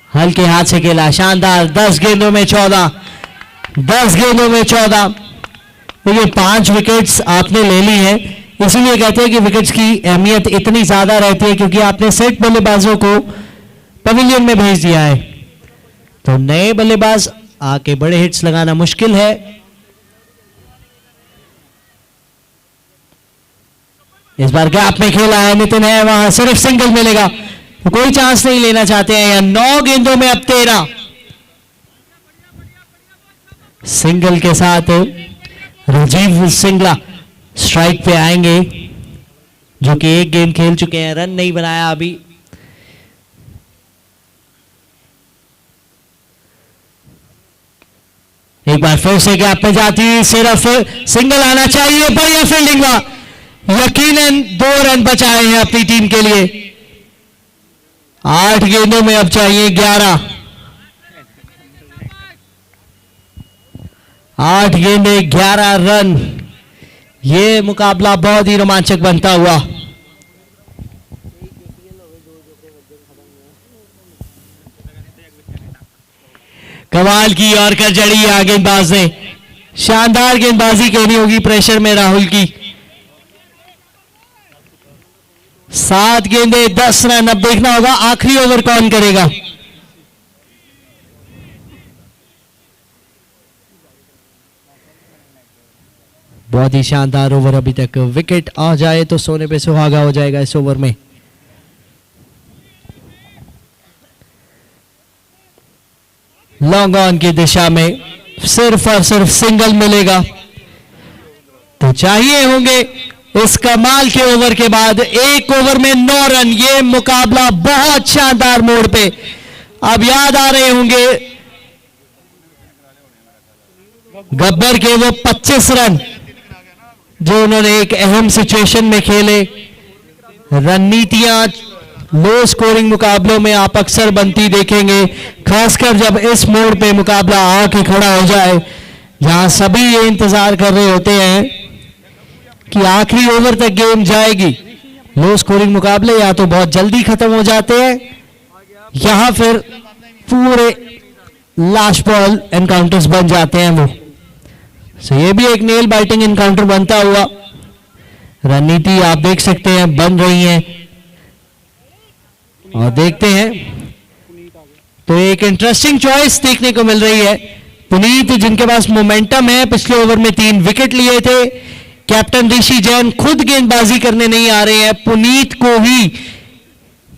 हल्के हाथ से खेला, शानदार। 10 गेंदों में 14, 10 गेंदों में 14। देखिए 5 विकेट्स आपने ले ली है, इसीलिए कहते हैं कि विकेट्स की अहमियत इतनी ज्यादा रहती है क्योंकि आपने सेट बल्लेबाजों को पवेलियन में भेज दिया है, तो नए बल्लेबाज आके बड़े हिट्स लगाना मुश्किल है। इस बार गैप में खेला है नितिन, है वहां सिर्फ सिंगल मिलेगा, तो कोई चांस नहीं लेना चाहते हैं। या 9 गेंदों में अब 13। सिंगल के साथ राजीव सिंगला स्ट्राइक पे आएंगे, जो कि एक गेंद खेल चुके हैं, रन नहीं बनाया अभी। एक बार फिर से गैप में जाती हुई सिर्फ सिंगल आना चाहिए। बढ़िया फील्डिंग हुआ, यकीनन 2 रन बचाए हैं अपनी टीम के लिए। 8 गेंदों में अब चाहिए 11। 8 गेंदे 11 रन। ये मुकाबला बहुत ही रोमांचक बनता हुआ। कमाल की और कर जड़ी गेंदबाज ने, शानदार गेंदबाजी कहनी होगी प्रेशर में राहुल की। 7 गेंदे 10 रन। अब देखना होगा आखिरी ओवर कौन करेगा। बहुत ही शानदार ओवर अभी तक। विकेट आ जाए तो सोने पे सुहागा हो जाएगा इस ओवर में। लॉन्ग ऑन की दिशा में सिर्फ और सिर्फ सिंगल मिलेगा तो चाहिए होंगे इस कमाल के ओवर के बाद। 1 ओवर में 9 रन। ये मुकाबला बहुत शानदार मोड़ पे। अब याद आ रहे होंगे गब्बर के वो 25 रन जो उन्होंने एक अहम सिचुएशन में खेले। रणनीतियां लो स्कोरिंग मुकाबलों में आप अक्सर बनती देखेंगे, खासकर जब इस मोड़ पे मुकाबला आके खड़ा हो जाए, जहां सभी ये इंतजार कर रहे होते हैं कि आखिरी ओवर तक गेम जाएगी। लो स्कोरिंग मुकाबले या तो बहुत जल्दी खत्म हो जाते हैं यहां फिर पूरे लास्ट बॉल एनकाउंटर्स बन जाते हैं वो। सो ये भी एक नेल बाइटिंग एनकाउंटर बनता हुआ। रणनीति आप देख सकते हैं बन रही है और देखते हैं तो एक इंटरेस्टिंग चॉइस देखने को मिल रही है। पुनीत जिनके पास मोमेंटम है, पिछले ओवर में 3 विकेट लिए थे। कैप्टन ऋषि जैन खुद गेंदबाजी करने नहीं आ रहे हैं, पुनीत को ही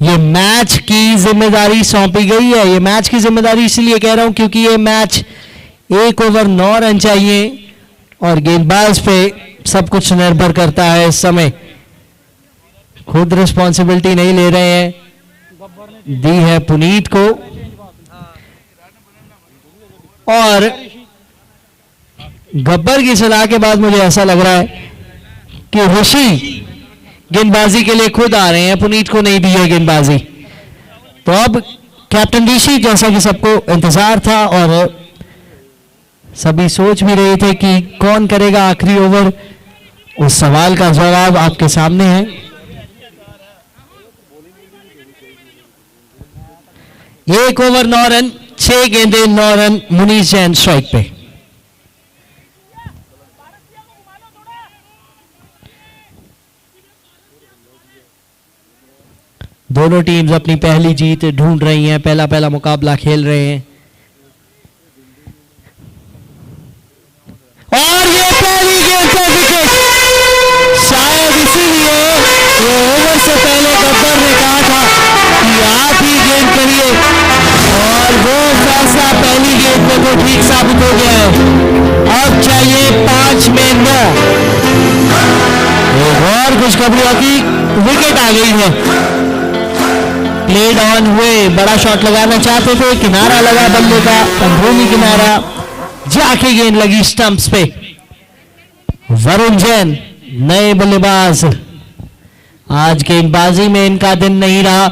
ये मैच की जिम्मेदारी सौंपी गई है। ये मैच की जिम्मेदारी इसलिए कह रहा हूं क्योंकि ये मैच 1 ओवर 9 रन चाहिए और गेंदबाज पे सब कुछ निर्भर करता है। इस समय खुद रिस्पॉन्सिबिलिटी नहीं ले रहे हैं, दी है पुनीत को। और गब्बर की सलाह के बाद मुझे ऐसा लग रहा है कि ऋषि गेंदबाजी के लिए खुद आ रहे हैं, पुनीत को नहीं दी है गेंदबाजी। तो अब कैप्टन ऋषि, जैसा कि सबको इंतजार था और सभी सोच भी रहे थे कि कौन करेगा आखिरी ओवर, उस सवाल का जवाब आपके सामने है। एक ओवर 9 रन, 6 गेंदे 9 रन। मुनीष जैन स्ट्राइक पे। दोनों टीम्स अपनी पहली जीत ढूंढ रही हैं, पहला मुकाबला खेल रहे हैं। और ये पहली गेंद पर विकेट। शायद इसीलिए ये ओवर से पहले गब्बर ने कहा था कि आप ही गेंद करिए और वो फैसला पहली गेंद पे तो ठीक साबित हो गया है। अब चाहिए 5 में 9। और खुशखबरी की विकेट आ गई है। प्लेड ऑन हुए, बड़ा शॉट लगाना चाहते थे, किनारा लगा बल्ले का, अंदरूनी किनारा, जाके गेंद लगी स्टंप्स पे। वरुण जैन नए बल्लेबाज, आज गेंदबाजी में इनका दिन नहीं रहा।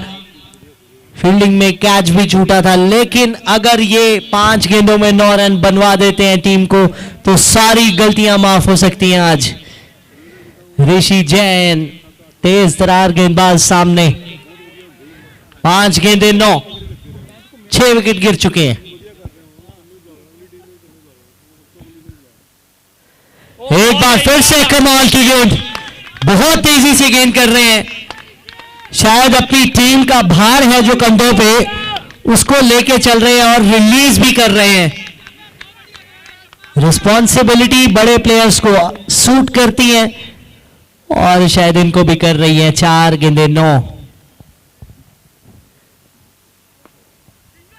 फील्डिंग में कैच भी छूटा था, लेकिन अगर ये 5 गेंदों में 9 रन बनवा देते हैं टीम को तो सारी गलतियां माफ हो सकती हैं आज। ऋषि जैन तेज तरार गेंदबाज सामने। 5 गेंदे 9, 6 विकेट गिर चुके हैं। एक बार फिर से कमाल की गेंद, बहुत तेजी से गेंद कर रहे हैं। शायद अपनी टीम का भार है जो कंधों पे, उसको लेके चल रहे हैं और रिलीज भी कर रहे हैं। रिस्पॉन्सिबिलिटी बड़े प्लेयर्स को सूट करती है और शायद इनको भी कर रही है। 4 गेंदे 9।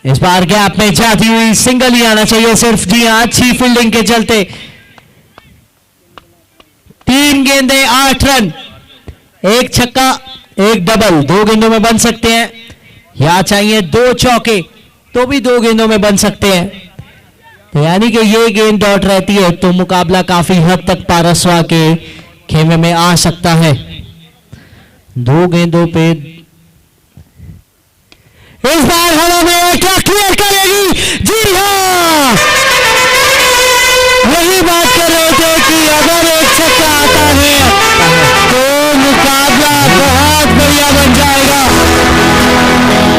इस बार गैप में जाती हुई सिंगल ही आना चाहिए सिर्फ। जी हां, अच्छी फील्डिंग के चलते 3 गेंदे 8 रन, 1 छक्का 1 डबल। 2 गेंदों में बन सकते हैं या चाहिए 2 चौके तो भी 2 गेंदों में बन सकते हैं। तो यानी कि ये गेंद डॉट रहती है तो मुकाबला काफी हद तक पारसवा के खेमे में आ सकता है। 2 गेंदों पे इस बार हवा में क्या क्लियर करेगी? जी हाँ, वही बात कर रहे थे कि अगर एक छक्का आता है तो मुकाबला बहुत बढ़िया बन जाएगा।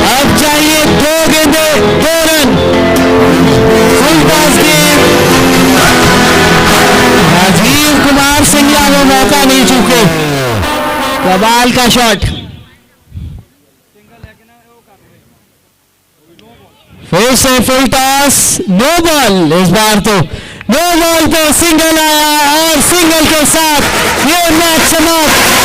अब चाहिए 2 गेंदें 2 रन, full toss game. Rajeev Kumar Singla वो मौका नहीं चूके, कमाल का शॉट। फिर से फुल टॉस, नो बॉल। इस बार तो नो बॉल पे सिंगल आया और सिंगल के साथ ये मैच समाप्त।